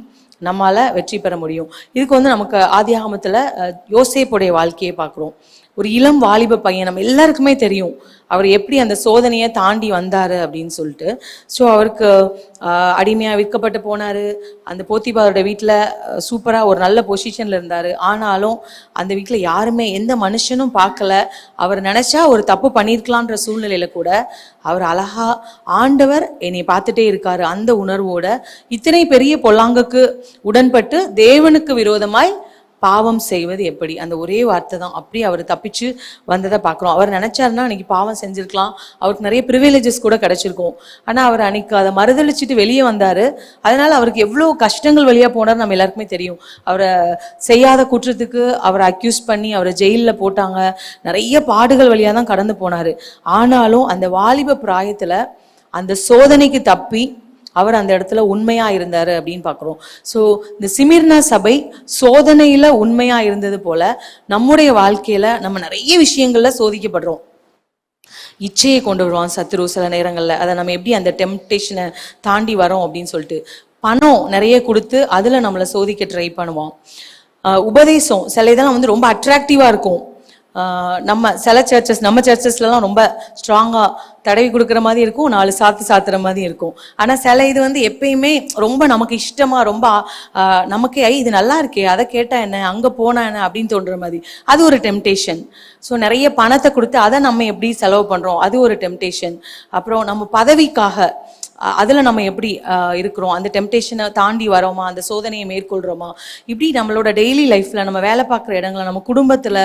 நம்மால வெற்றி பெற முடியும். இதுக்கு நமக்கு ஆதியாகமத்துல யோசேப்புடைய வாழ்க்கையை பார்க்குறோம். ஒரு இளம் வாலிப பையன், நம்ம எல்லாருக்குமே தெரியும் அவர் எப்படி அந்த சோதனையை தாண்டி வந்தாரு அப்படின்னு சொல்லிட்டு. அவருக்கு அடிமையா விற்கப்பட்டு போனாரு. அந்த போத்திபாரோட வீட்டில் சூப்பரா ஒரு நல்ல பொசிஷன்ல இருந்தாரு. ஆனாலும் அந்த வீட்டில் யாருமே எந்த மனுஷனும் பார்க்கல. அவர் நினைச்சா ஒரு தப்பு பண்ணியிருக்கலான்ற சூழ்நிலையில கூட அவர் அழகா ஆண்டவர் என்னை பார்த்துட்டே இருக்காரு அந்த உணர்வோட இத்தனை பெரிய பொல்லாங்குக்கு உடன்பட்டு தேவனுக்கு விரோதமாய் பாவம் செய்வது எப்படி, அந்த ஒரே வார்த்தை தான் அப்படி அவர் தப்பிச்சு வந்ததை பார்க்குறோம். அவர் நினைச்சாருன்னா அன்னைக்கு பாவம் செஞ்சிருக்கலாம், அவருக்கு நிறைய ப்ரிவிலேஜஸ் கூட கிடைச்சிருக்கும். ஆனால் அவர் அன்னைக்கு அதை மறுதளிச்சுட்டு வெளியே வந்தாரு. அதனால அவருக்கு எவ்வளோ கஷ்டங்கள் வழியா போனார் நம்ம எல்லாருக்குமே தெரியும். அவரை செய்யாத குற்றத்துக்கு அவரை அக்யூஸ் பண்ணி அவரை ஜெயிலில் போட்டாங்க. நிறைய பாடுகள் வழியா தான் கடந்து போனாரு. ஆனாலும் அந்த வாலிப பிராயத்துல அந்த சோதனைக்கு தப்பி அவர் அந்த இடத்துல உண்மையா இருந்தாரு அப்படின்னு பாக்குறோம். இந்த சிமிர்னா சபை சோதனையில உண்மையா இருந்தது போல நம்முடைய வாழ்க்கையில நம்ம நிறைய விஷயங்கள்ல சோதிக்கப்படுறோம். இச்சையை கொண்டு வருவான் சத்ரு சில நேரங்கள்ல. அதை நம்ம எப்படி அந்த டெம்ப்டேஷனை தாண்டி வரோம் அப்படின்னு சொல்லிட்டு பணம் நிறைய கொடுத்து அதுல நம்மளை சோதிக்க ட்ரை பண்ணுவான். உபதேசம் சில இதெல்லாம் ரொம்ப அட்ராக்டிவா இருக்கும். நம்ம சில நம்ம சர்ச்சஸ்லாம் ரொம்ப ஸ்ட்ராங்கா தடவி கொடுக்குற மாதிரி இருக்கும், 4 சாத்துற மாதிரி இருக்கும். ஆனா சில இது எப்பயுமே ரொம்ப நமக்கு இஷ்டமா, ரொம்ப நமக்கே இது நல்லா இருக்கே, அதை கேட்டா என்ன, அங்க போனா என்ன அப்படின்னு தோன்ற மாதிரி, அது ஒரு டெம்டேஷன். நிறைய பணத்தை கொடுத்து அதை நம்ம எப்படி செலவு பண்றோம், அது ஒரு டெம்டேஷன். அப்புறம் நம்ம பதவிக்காக அதில் நம்ம எப்படி இருக்கிறோம், அந்த டெம்டேஷனை தாண்டி வரோமா, அந்த சோதனையை மேற்கொள்கிறோமா, இப்படி நம்மளோட டெய்லி லைஃப்பில் நம்ம வேலை பார்க்குற இடங்களில், நம்ம குடும்பத்தில்,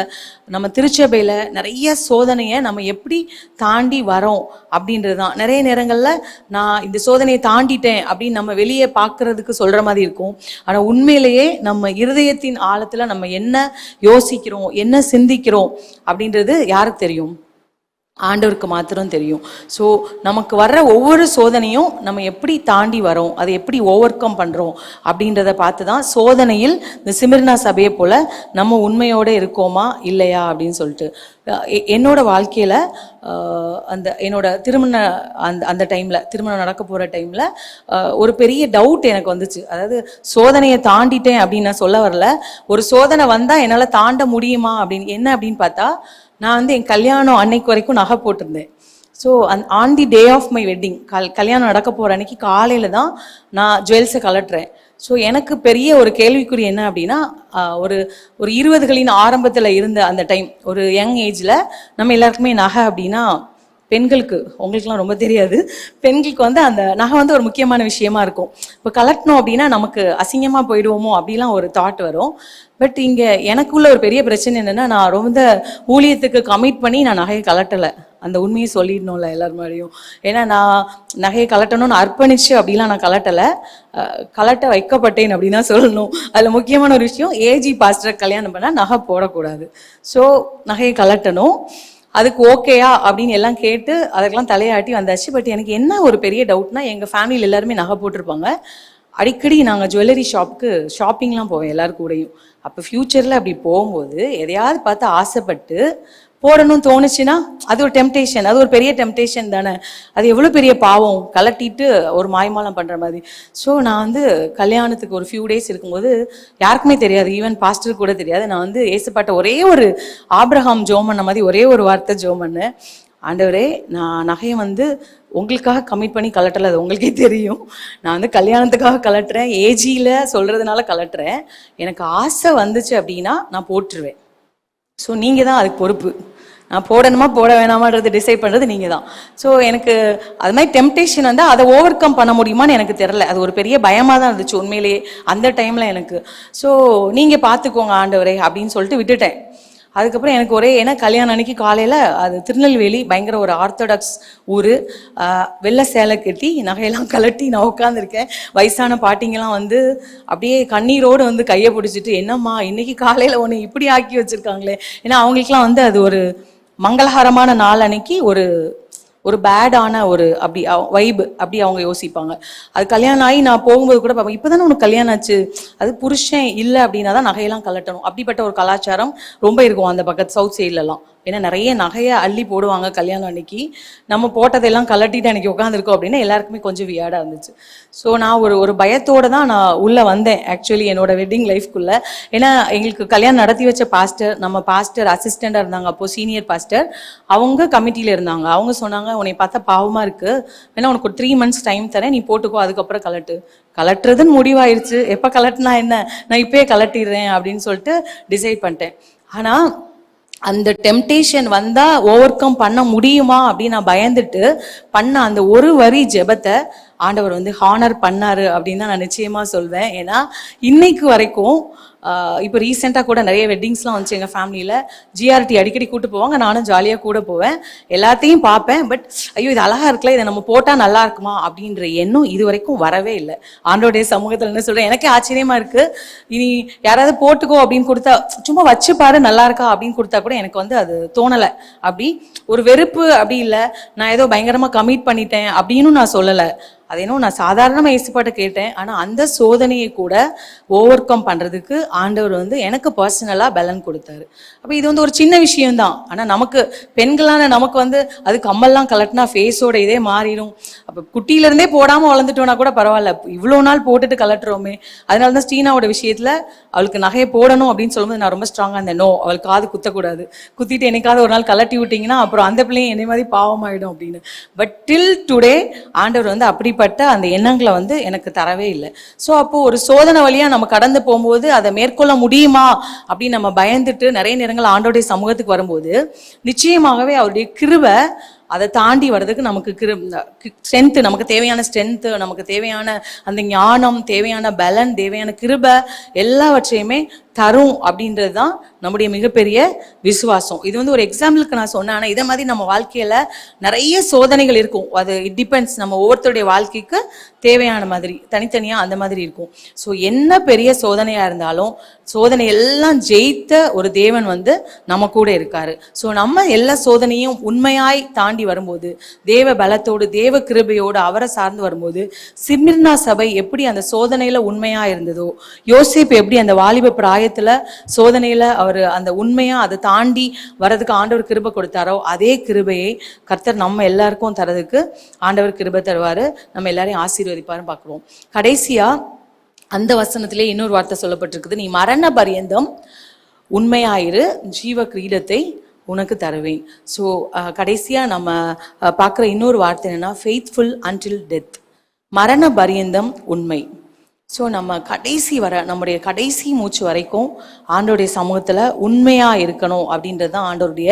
நம்ம திருச்சபையில் நிறைய சோதனையை நம்ம எப்படி தாண்டி வரோம் அப்படின்றது தான். நிறைய நேரங்களில் நான் இந்த சோதனையை தாண்டிட்டேன் அப்படின்னு நம்ம வெளியே பார்க்குறதுக்கு சொல்கிற மாதிரி இருக்கும். ஆனால் உண்மையிலேயே நம்ம இருதயத்தின் ஆழத்தில் நம்ம என்ன யோசிக்கிறோம், என்ன சிந்திக்கிறோம் அப்படின்றது யாருக்கு தெரியும்? ஆண்டவருக்கு மாத்திரம் தெரியும். ஸோ நமக்கு வர்ற ஒவ்வொரு சோதனையும் நம்ம எப்படி தாண்டி வரோம், அதை எப்படி ஓவர் கம் பண்ணுறோம் அப்படின்றத பார்த்து தான் சோதனையில் இந்த சிமிர்னா சபையை போல் நம்ம உண்மையோடு இருக்கோமா இல்லையா அப்படின்னு சொல்லிட்டு. என்னோட வாழ்க்கையில் என்னோட அந்த டைமில் திருமணம் நடக்க போகிற டைமில் ஒரு பெரிய டவுட் எனக்கு வந்துச்சு. அதாவது சோதனையை தாண்டிட்டேன் அப்படின்னு நான் சொல்ல வரல, ஒரு சோதனை வந்தால் என்னால் தாண்ட முடியுமா அப்படின்னு. என்ன அப்படின்னு பார்த்தா, நான் என் கல்யாணம் அன்னைக்கு வரைக்கும் நகை போட்டிருந்தேன். So on the day of my wedding, கல்யாணம் நடக்க போகிற அன்னைக்கு காலையில் தான் நான் ஜுவல்ஸை கலட்டுறேன். ஸோ எனக்கு பெரிய ஒரு கேள்விக்குறி என்ன அப்படின்னா, ஒரு 20களின் ஆரம்பத்தில் இருந்த அந்த டைம், ஒரு யங் ஏஜில் நம்ம எல்லாருக்குமே நகை அப்படின்னா, பெண்களுக்கு, உங்களுக்குலாம் ரொம்ப தெரியாது, பெண்களுக்கு அந்த நகை ஒரு முக்கியமான விஷயமா இருக்கும். இப்போ கலட்டணும் அப்படின்னா நமக்கு அசிங்கமாக போயிடுவோமோ அப்படிலாம் ஒரு தாட் வரும். பட் இங்கே எனக்குள்ள ஒரு பெரிய பிரச்சனை என்னென்னா, நான் ரொம்ப ஊழியத்துக்கு கமிட் பண்ணி நான் நகையை கலட்டலை. அந்த உண்மையை சொல்லிடணும்ல எல்லார் மாதிரியும். ஏன்னா நான் நகையை கலட்டணும்னு அர்ப்பணிச்சு அப்படிலாம் நான் கலட்டலை, கலட்ட வைக்கப்பட்டேன் அப்படின்னு தான் சொல்லணும். அதில் முக்கியமான ஒரு விஷயம், ஏஜி பாஸ்டரை கல்யாணம் பண்ணால் நகை போடக்கூடாது. ஸோ நகையை கலட்டணும், அதுக்கு ஓகேயா அப்படின்னு எல்லாம் கேட்டு அதுக்கெல்லாம் தலையாட்டி வந்தாச்சு. பட் எனக்கு என்ன ஒரு பெரிய டவுட்னா, எங்கள் ஃபேமிலியில் எல்லாருமே நகை போட்டிருப்பாங்க. அடிக்கடி நாங்கள் ஜுவல்லரி ஷாப்புக்கு ஷாப்பிங்லாம் போவோம் எல்லாரும் கூடயும். அப்போ ஃப்யூச்சரில் அப்படி போகும்போது எதையாவது பார்த்து ஆசைப்பட்டு போடணும்னு தோணுச்சுன்னா அது ஒரு டெம்டேஷன், அது ஒரு பெரிய டெம்டேஷன் தானே. அது எவ்வளோ பெரிய பாவம், கலட்டிட்டு ஒரு மாய்மாலம் பண்ணுற மாதிரி. ஸோ நான் கல்யாணத்துக்கு ஒரு ஃபியூ டேஸ் இருக்கும்போது யாருக்குமே தெரியாது, ஈவன் பாஸ்டருக்கு கூட தெரியாது, நான் ஏசப்பாட்ட ஒரே ஒரு ஆப்ரஹாம் ஜோம் பண்ண மாதிரி ஒரே ஒரு வார்த்தை ஜோம் பண்ணேன். ஆண்டவரே, நான் நகையை உங்களுக்காக கமிட் பண்ணி கலட்டலை, அது உங்களுக்கே தெரியும். நான் கல்யாணத்துக்காக கலட்டுறேன், ஏஜியில் சொல்கிறதுனால கலட்டுறேன். எனக்கு ஆசை வந்துச்சு அப்படின்னா நான் போட்டுருவேன். ஸோ நீங்கள் தான் அதுக்கு பொறுப்பு. நான் போடணுமா போட வேணாமான்றது டிசைட் பண்ணுறது நீங்கள் தான். ஸோ எனக்கு அது மாதிரி டெம்டேஷன் அதை ஓவர் கம் பண்ண முடியுமான்னு எனக்கு தெரில. அது ஒரு பெரிய பயமாக தான் இருந்துச்சு உண்மையிலேயே அந்த டைமில் எனக்கு. ஸோ நீங்கள் பார்த்துக்கோங்க ஆண்டவரே அப்படின்னு சொல்லிட்டு விட்டுட்டேன். அதுக்கப்புறம் எனக்கு ஏன்னா கல்யாணம் அன்னைக்கு காலையில், அது திருநெல்வேலி, பயங்கர ஒரு ஆர்த்தடாக்ஸ் ஊர், வெள்ளை சேலை கட்டி நகையெல்லாம் கலட்டி நான் உட்காந்துருக்கேன். வயசான பாட்டிங்கெல்லாம் அப்படியே கண்ணீரோடு கையை பிடிச்சிட்டு, என்னம்மா இன்னைக்கு காலையில் ஒன்று இப்படி ஆக்கி வச்சுருக்காங்களே. ஏன்னா அவங்களுக்குலாம் அது ஒரு மங்களகரமான நாள் அன்னைக்கு ஒரு பேடான ஒரு அப்படி வைபு அப்படி அவங்க யோசிப்பாங்க. அது கல்யாணம் ஆகி நான் போகும்போது கூட பார்ப்பேன், இப்போ தானே உனக்கு கல்யாணம் ஆச்சு, அது புருஷன் இல்லை அப்படின்னா தான் நகையெல்லாம் கலட்டணும். அப்படிப்பட்ட ஒரு கலாச்சாரம் ரொம்ப இருக்கும் அந்த பக்கத்து சவுத் சைட்லலாம். ஏன்னா நிறைய நகையை அள்ளி போடுவாங்க கல்யாணம் அன்னைக்கு. நம்ம போட்டதெல்லாம் கலட்டிட்டு அன்னைக்கு உட்காந்துருக்கோம் அப்படின்னா எல்லாருக்குமே கொஞ்சம் வியாடாக இருந்துச்சு. ஸோ நான் ஒரு பயத்தோடு தான் நான் உள்ளே வந்தேன் ஆக்சுவலி என்னோட வெட்டிங் லைஃப்குள்ளே. ஏன்னா எங்களுக்கு கல்யாணம் நடத்தி வச்ச பாஸ்டர், நம்ம பாஸ்டர் அசிஸ்டண்டாக இருந்தாங்க அப்போது, சீனியர் பாஸ்டர், அவங்க கமிட்டியில் இருந்தாங்க. அவங்க சொன்னாங்க, உன்னை பார்த்தா பாவமாக இருக்குது, வேணா உனக்கு ஒரு 3 months டைம் தரேன், நீ போட்டுக்கோ, அதுக்கப்புறம் கலட்டுறதுன்னு முடிவாயிருச்சு. எப்போ கலட்டினா என்ன, நான் இப்போயே கலட்டிடுறேன் அப்படின்னு சொல்லிட்டு டிசைட் பண்ணிட்டேன். ஆனால் அந்த டெம்டேஷன் வந்தால் ஓவர் கம் பண்ண முடியுமா அப்படின்னு நான் பயந்துட்டு பண்ண அந்த ஒரு வரி ஜெபத்தை ஆண்டவர் ஹானர் பண்ணாரு அப்படின்னு தான் நான் நிச்சயமாக சொல்வேன். ஏன்னா இன்னைக்கு வரைக்கும் இப்போ ரீசெண்டாக கூட நிறைய வெட்டிங்ஸ்லாம் வந்துச்சு எங்கள் ஃபேமிலியில். ஜிஆர்டி அடிக்கடி கூட்டு போவாங்க, நானும் ஜாலியாக கூட போவேன், எல்லாத்தையும் பார்ப்பேன். பட் ஐயோ இது அழகாக இருக்குல்ல, இதை நம்ம போட்டால் நல்லா இருக்குமா அப்படின்ற எண்ணம் இது வரைக்கும் வரவே இல்லை. ஆண்டோடைய சமூகத்தில் என்ன சொல்கிறேன், எனக்கே ஆச்சரியமாக இருக்குது. இனி யாராவது போட்டுக்கோ அப்படின்னு கொடுத்தா, சும்மா வச்சு பாரு நல்லா இருக்கா அப்படின்னு கொடுத்தா கூட எனக்கு அது தோணலை. அப்படி ஒரு வெறுப்பு அப்படி இல்லை, நான் ஏதோ பயங்கரமாக கமிட் பண்ணிட்டேன் அப்படின்னு நான் சொல்லலை. அது என்ன, நான் சாதாரணமாக ஏசுப்பாட்ட கேட்டேன். ஆனால் அந்த சோதனையை கூட ஓவர் கம் பண்ணுறதுக்கு ஆண்டவர் எனக்கு பர்சனலாக பலன் கொடுத்தாரு. அப்போ இது ஒரு சின்ன விஷயம்தான். ஆனால் நமக்கு பெண்களான நமக்கு அது கம்மல்லாம் கலட்டினா ஃபேஸோட இதே மாறிடும். அப்போ குட்டியிலேருந்தே போடாமல் வளர்ந்துட்டோன்னா கூட பரவாயில்ல, இவ்வளோ நாள் போட்டுட்டு கலட்டுறோமே. அதனால தான் ஸ்டீனாவோட விஷயத்தில் அவளுக்கு நகையை போடணும் அப்படின்னு சொல்லும்போது நான் ரொம்ப ஸ்ட்ராங்காக இருந்தேன். நோ, அவளுக்கு காது குத்தக்கூடாது, குத்திட்டு என்னைக்காவது ஒரு நாள் கலட்டி விட்டிங்கன்னா அப்புறம் அந்த பிள்ளையும் என்னை மாதிரி பாவமாயிடும் அப்படின்னு. பட் டில் டுடே ஆண்டவர் அப்படிப்பட்ட அந்த எண்ணங்களை எனக்கு தரவே இல்லை. ஸோ அப்போ ஒரு சோதனை வழியா நம்ம கடந்து போகும்போது அதை மேற்கொள்ள முடியுமா அப்படின்னு நம்ம பயந்துட்டு நிறைய நேரங்கள் ஆண்டோடைய சமூகத்துக்கு வரும்போது நிச்சயமாகவே அவருடைய கிருபை அதை தாண்டி வர்றதுக்கு நமக்கு ஸ்ட்ரென்த்து, நமக்கு தேவையான ஸ்ட்ரென்த்து, நமக்கு தேவையான அந்த ஞானம், தேவையான பலன், தேவையான கிருபை எல்லாவற்றையுமே தரும் அப்படின்றது தான் நம்முடைய மிகப்பெரிய விசுவாசம். இது வந்து ஒரு எக்ஸாம்பிளுக்கு நான் சொன்னேன். ஆனால் இதை மாதிரி நம்ம வாழ்க்கையில் நிறைய சோதனைகள் இருக்கும். அது இட் டிபெண்ட்ஸ், நம்ம ஒவ்வொருத்தருடைய வாழ்க்கைக்கு தேவையான மாதிரி தனித்தனியாக அந்த மாதிரி இருக்கும். ஸோ என்ன பெரிய சோதனையாக இருந்தாலும் சோதனை எல்லாம் ஜெயித்த ஒரு தேவன் வந்து நம்ம கூட இருக்காரு. ஸோ நம்ம எல்லா சோதனையும் உண்மையாய் தாண்டி வரும்போது, தேவ பலத்தோடு தேவ கிருபையோடு அவரை சார்ந்து வரும்போது, சிமிர்னா சபை எப்படி அந்த சோதனையில உண்மையா இருந்ததோ, யோசேப்பு எப்படி அந்த வாலிப பிராயத்துல சோதனையில அவர் அந்த உண்மையா அதை தாண்டி வர்றதுக்கு ஆண்டவர் கிருபை கொடுத்தாரோ, அதே கிருபையை கர்த்தர் நம்ம எல்லாருக்கும் தரதுக்கு ஆண்டவர் கிருபை தருவாரு, நம்ம எல்லாரையும் ஆசீர்வதிப்பாருன்னு பார்க்கிறோம். கடைசியா அந்த வசனத்திலே இன்னொரு வார்த்தை சொல்லப்பட்டிருக்குது, நீ மரண பரியந்தம் உண்மையாயிரு, ஜீவ கிரீடத்தை உனக்கு தருவேன். ஸோ கடைசியா நம்ம பார்க்குற இன்னொரு வார்த்தை என்னன்னா, ஃபெய்த்ஃபுல் அன்டில் டெத், மரண பரியந்தம் உண்மை. ஸோ நம்ம கடைசி வர, நம்முடைய கடைசி மூச்சு வரைக்கும் ஆண்டோடைய சமூகத்தில் உண்மையாக இருக்கணும் அப்படின்றது தான் ஆண்டோருடைய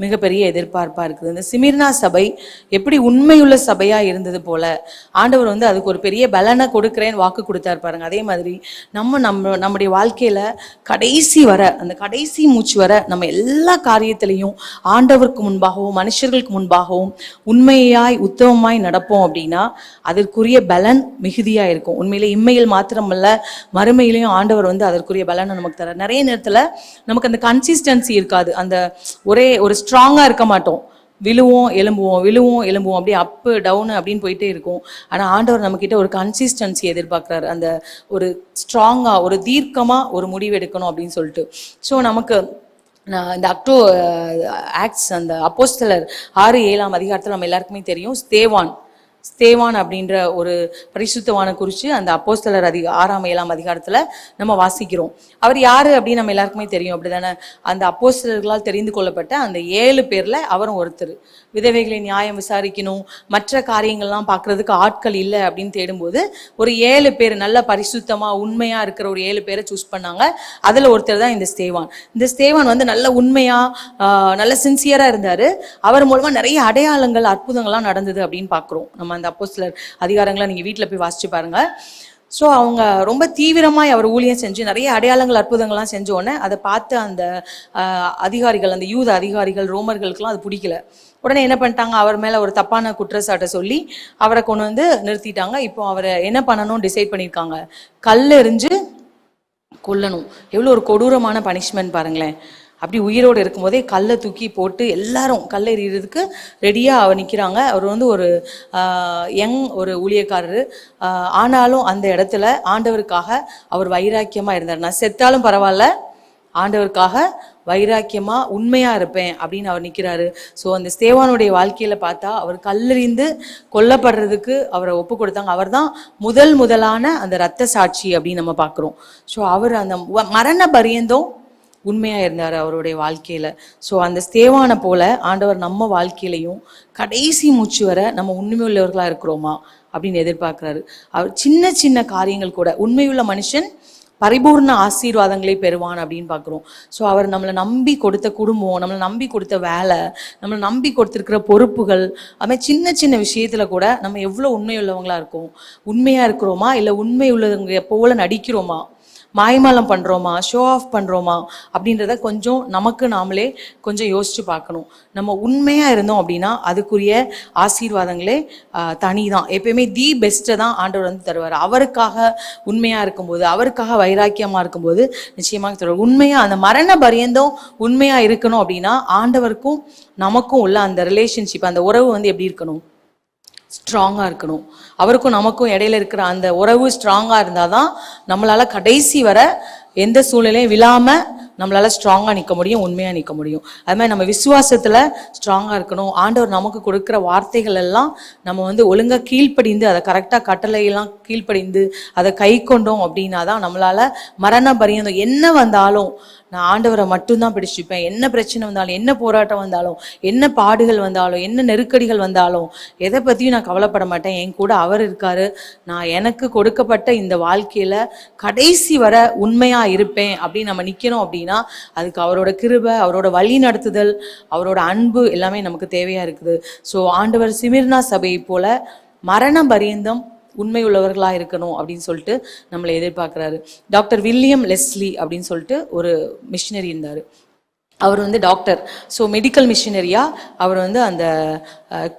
மிகப்பெரிய எதிர்பார்ப்பாக இருக்குது. இந்த சிமிர்னா சபை எப்படி உண்மையுள்ள சபையாக இருந்தது போல ஆண்டவர் வந்து அதுக்கு ஒரு பெரிய பலனை கொடுக்குறேன்னு வாக்கு கொடுத்தாரு பாருங்க. அதே மாதிரி நம்முடைய வாழ்க்கையில் கடைசி வர, அந்த கடைசி மூச்சு வர நம்ம எல்லா காரியத்திலையும் ஆண்டவருக்கு முன்பாகவும் மனுஷர்களுக்கு முன்பாகவும் உண்மையாய் உத்தமமாய் நடப்போம் அப்படின்னா அதற்குரிய பலன் மிகுதியாக இருக்கும். உண்மையிலே இம்மையில் மாத்திரமல்ல, மறுமையிலையும் ஆண்டவர் வந்து அதற்குரிய பலனை நமக்கு தர. நிறைய நேரத்துல நமக்கு அந்த கன்சிஸ்டன்சி இருக்காது, அந்த ஒரே ஒரு ஸ்ட்ராங்கா இருக்க மாட்டோம். விழுவோம் எழும்புவோம் அப்படியே அப்பு டவுனு அப்படின்னு போயிட்டே இருக்கும். ஆனால் ஆண்டவர் நம்ம கிட்ட ஒரு கன்சிஸ்டன்சி எதிர்பார்க்குறாரு, அந்த ஒரு ஸ்ட்ராங்கா, ஒரு தீர்க்கமா ஒரு முடிவு எடுக்கணும் அப்படின்னு சொல்லிட்டு. ஸோ நமக்கு இந்த ஆக்ட்ஸ், அந்த அப்போஸ்தலர் 6:7 அதிகாரத்தில் நம்ம எல்லாருக்குமே தெரியும், ஸ்தேவான் அப்படின்ற ஒரு பரிசுத்தவான குறித்து அந்த அப்போஸ்தலர் 6-7 அதிகாரத்தில் நம்ம வாசிக்கிறோம். அவர் யாரு அப்படின்னு நம்ம எல்லாருக்குமே தெரியும், அப்படிதானே? அந்த அப்போஸ்தலர்களால் தெரிந்து கொள்ளப்பட்ட அந்த 7 பேர்ல அவரும் ஒருத்தர். விதவைகளை நியாயம் விசாரிக்கணும், மற்ற காரியங்கள்லாம் பார்க்கறதுக்கு ஆட்கள் இல்லை அப்படின்னு தேடும்போது ஒரு 7 பேர் நல்ல பரிசுத்தமா உண்மையா இருக்கிற ஒரு 7 பேரை சூஸ் பண்ணாங்க. அதுல ஒருத்தர் தான் இந்த ஸ்தேவான். இந்த ஸ்தேவான் வந்து நல்ல உண்மையா நல்ல சின்சியரா இருந்தாரு. அவர் மூலமா நிறைய அடையாளங்கள் அற்புதங்கள்லாம் நடந்தது அப்படின்னு பார்க்குறோம். நம்ம அந்த அப்போஸ்தலர் அதிகாரங்களை நீங்க வீட்டில் போய் வாசிச்சு பாருங்க. ஸோ அவங்க ரொம்ப தீவிரமாய் அவர் ஊழியம் செஞ்சு நிறைய அடையாளங்கள் அற்புதங்கள்லாம் செஞ்ச உடனே அதை பார்த்து அந்த அதிகாரிகள், அந்த யூத அதிகாரிகள், ரோமர்களுக்கெல்லாம் அது பிடிக்கல. உடனே என்ன பண்ணிட்டாங்க, அவர் மேலே ஒரு தப்பான குற்றச்சாட்டை சொல்லி அவரை கொண்டு வந்து நிறுத்திட்டாங்க. இப்போ அவரை என்ன பண்ணணும்னு டிசைட் பண்ணியிருக்காங்க, கல் எறிஞ்சு கொல்லணும். எவ்வளோ ஒரு கொடூரமான பனிஷ்மெண்ட் பாருங்களேன். அப்படி உயிரோடு இருக்கும்போதே கல்லை தூக்கி போட்டு எல்லாரும் கல் எறிகிறதுக்கு ரெடியாக அவர் நிற்கிறாங்க. அவர் வந்து ஒரு ஒரு ஊழியக்காரர். ஆனாலும் அந்த இடத்துல ஆண்டவருக்காக அவர் வைராக்கியமாக இருந்தார். நான் செத்தாலும் பரவாயில்ல, ஆண்டவருக்காக வைராக்கியமா உண்மையா இருப்பேன் அப்படின்னு அவர் நிற்கிறாரு. ஸோ அந்த ஸ்தேவானுடைய வாழ்க்கையில பார்த்தா அவர் கல்லெறிந்து கொல்லப்படுறதுக்கு அவரை ஒப்பு கொடுத்தாங்க. அவர் தான் முதலான அந்த இரத்த சாட்சி அப்படின்னு நம்ம பார்க்குறோம். ஸோ அவர் அந்த மரண பரியந்தம் உண்மையா இருந்தார் அவருடைய வாழ்க்கையில. ஸோ அந்த ஸ்தேவானை போல ஆண்டவர் நம்ம வாழ்க்கையிலையும் கடைசி மூச்சு வர நம்ம உண்மை உள்ளவர்களா இருக்கிறோமா அப்படின்னு எதிர்பார்க்கிறாரு. அவர் சின்ன சின்ன காரியங்கள் கூட, உண்மையுள்ள மனுஷன் பரிபூர்ண ஆசீர்வாதங்களை பெறுவான் அப்படின்னு பார்க்குறோம். ஸோ அவர் நம்மளை நம்பி கொடுத்த குடும்பம், நம்மளை நம்பி கொடுத்த வேலை, நம்மளை நம்பி கொடுத்துருக்கிற பொறுப்புகள், அதுமாதிரி சின்ன சின்ன விஷயத்துல கூட நம்ம எவ்வளோ உண்மை உள்ளவங்களா இருக்கோம், உண்மையா இருக்கிறோமா இல்லை உண்மை உள்ளவங்க போல நடிக்கிறோமா, மாய்மாலம் பண்ணுறோமா, ஷோ ஆஃப் பண்ணுறோமா அப்படின்றத கொஞ்சம் நமக்கு நாமளே கொஞ்சம் யோசிச்சு பார்க்கணும். நம்ம உண்மையாக இருந்தோம் அப்படின்னா அதுக்குரிய ஆசீர்வாதங்களே தனி தான். எப்பயுமே தி பெஸ்ட்டை தான் ஆண்டவர் வந்து தருவார். அவருக்காக உண்மையாக இருக்கும்போது, அவருக்காக வைராக்கியமாக இருக்கும்போது நிச்சயமாக தருவார். உண்மையாக அந்த மரண பரியந்தம் உண்மையாக இருக்கணும் அப்படின்னா ஆண்டவருக்கும் நமக்கும் உள்ள அந்த ரிலேஷன்ஷிப், அந்த உறவு வந்து எப்படி இருக்கணும், ஸ்ட்ராங்காக இருக்கணும். அவருக்கும் நமக்கும் இடையில இருக்கிற அந்த உறவு ஸ்ட்ராங்காக இருந்தால் தான் நம்மளால் கடைசி வர எந்த சூழ்நிலையும் விழாமல் நம்மளால் ஸ்ட்ராங்காக நிற்க முடியும், உண்மையாக நிற்க முடியும். அது மாதிரி நம்ம விசுவாசத்தில் ஸ்ட்ராங்காக இருக்கணும். ஆண்டவர் நமக்கு கொடுக்குற வார்த்தைகள் எல்லாம் நம்ம வந்து ஒழுங்காக கீழ்ப்படிந்து, அதை கரெக்டாக கட்டளையெல்லாம் கீழ்ப்படிந்து அதை கை கொண்டோம் அப்படின்னா தான் நம்மளால் மரண பரியந்தம் என்ன வந்தாலும் நான் ஆண்டவரை மட்டும்தான் பிடிச்சிப்பேன். என்ன பிரச்சனை வந்தாலும், என்ன போராட்டம் வந்தாலும், என்ன பாடுகள் வந்தாலும், என்ன நெருக்கடிகள் வந்தாலும், எதை பற்றியும் நான் கவலைப்பட மாட்டேன். என் கூட அவர் இருக்காரு. நான் எனக்கு கொடுக்கப்பட்ட இந்த வாழ்க்கையில் கடைசி வர உண்மையாக இருப்பேன் அப்படின்னு நம்ம நிற்கணும். அப்படின்னா அதுக்கு அவரோட கிருபை, அவரோட வழி நடத்துதல், அவரோட அன்பு எல்லாமே நமக்கு தேவையாக இருக்குது. ஸோ ஆண்டவர் சிமிர்னா சபையை போல மரண பரியந்தம் உண்மை உள்ளவர்களா இருக்கணும் அப்படின்னு சொல்லிட்டு நம்மளை எதிர்பார்க்குறாரு. டாக்டர் வில்லியம் லெஸ்லி அப்படின்னு சொல்லிட்டு ஒரு மிஷினரி இருந்தார். அவர் வந்து டாக்டர், ஸோ மெடிக்கல் மிஷினரியாக அவர் வந்து அந்த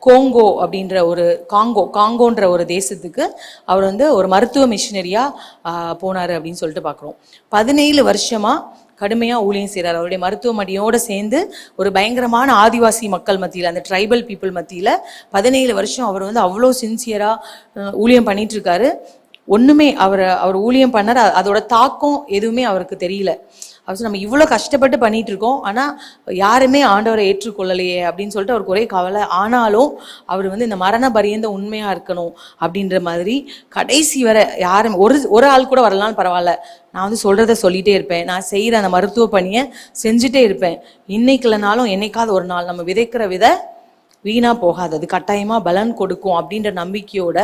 கோங்கோ அப்படின்ற ஒரு காங்கோன்ற ஒரு தேசத்துக்கு அவர் வந்து ஒரு மருத்துவ மிஷினரியாக போனார் அப்படின்னு சொல்லிட்டு பார்க்குறோம். 17 வருஷமாக கடுமையாக ஊழியம் செய்கிறார். அவருடைய மருத்துவமனையோடு சேர்ந்து ஒரு பயங்கரமான ஆதிவாசி மக்கள் மத்தியில், அந்த ட்ரைபல் பீப்புள் மத்தியில் 17 வருஷம் அவர் வந்து அவ்வளோ சின்சியராக ஊழியம் பண்ணிட்டு இருக்காரு. ஒன்றுமே அவர் ஊழியம் பண்ணார், அதோட தாக்கம் எதுவுமே அவருக்கு தெரியல. அவர் நம்ம இவ்வளோ கஷ்டப்பட்டு பண்ணிட்டு இருக்கோம், ஆனால் யாருமே ஆண்டவரை ஏற்றுக்கொள்ளலையே அப்படின்னு சொல்லிட்டு அவருக்கு ஒரே கவலை. ஆனாலும் அவர் வந்து இந்த மரண பரியந்த உண்மையாக இருக்கணும் அப்படின்ற மாதிரி கடைசி வரை யாரும் ஒரு ஆள் கூட வரலான்னு பரவாயில்ல, நான் வந்து சொல்கிறத சொல்லிகிட்டே இருப்பேன், நான் செய்கிற அந்த மருத்துவ பணியை செஞ்சுட்டே இருப்பேன், இன்னைக்கு இல்லைனாலும் என்னைக்காவது ஒரு நாள் நம்ம விதைக்கிற விதை வீணா போகாது, அது கட்டாயமாக பலன் கொடுக்கும் அப்படின்ற நம்பிக்கையோட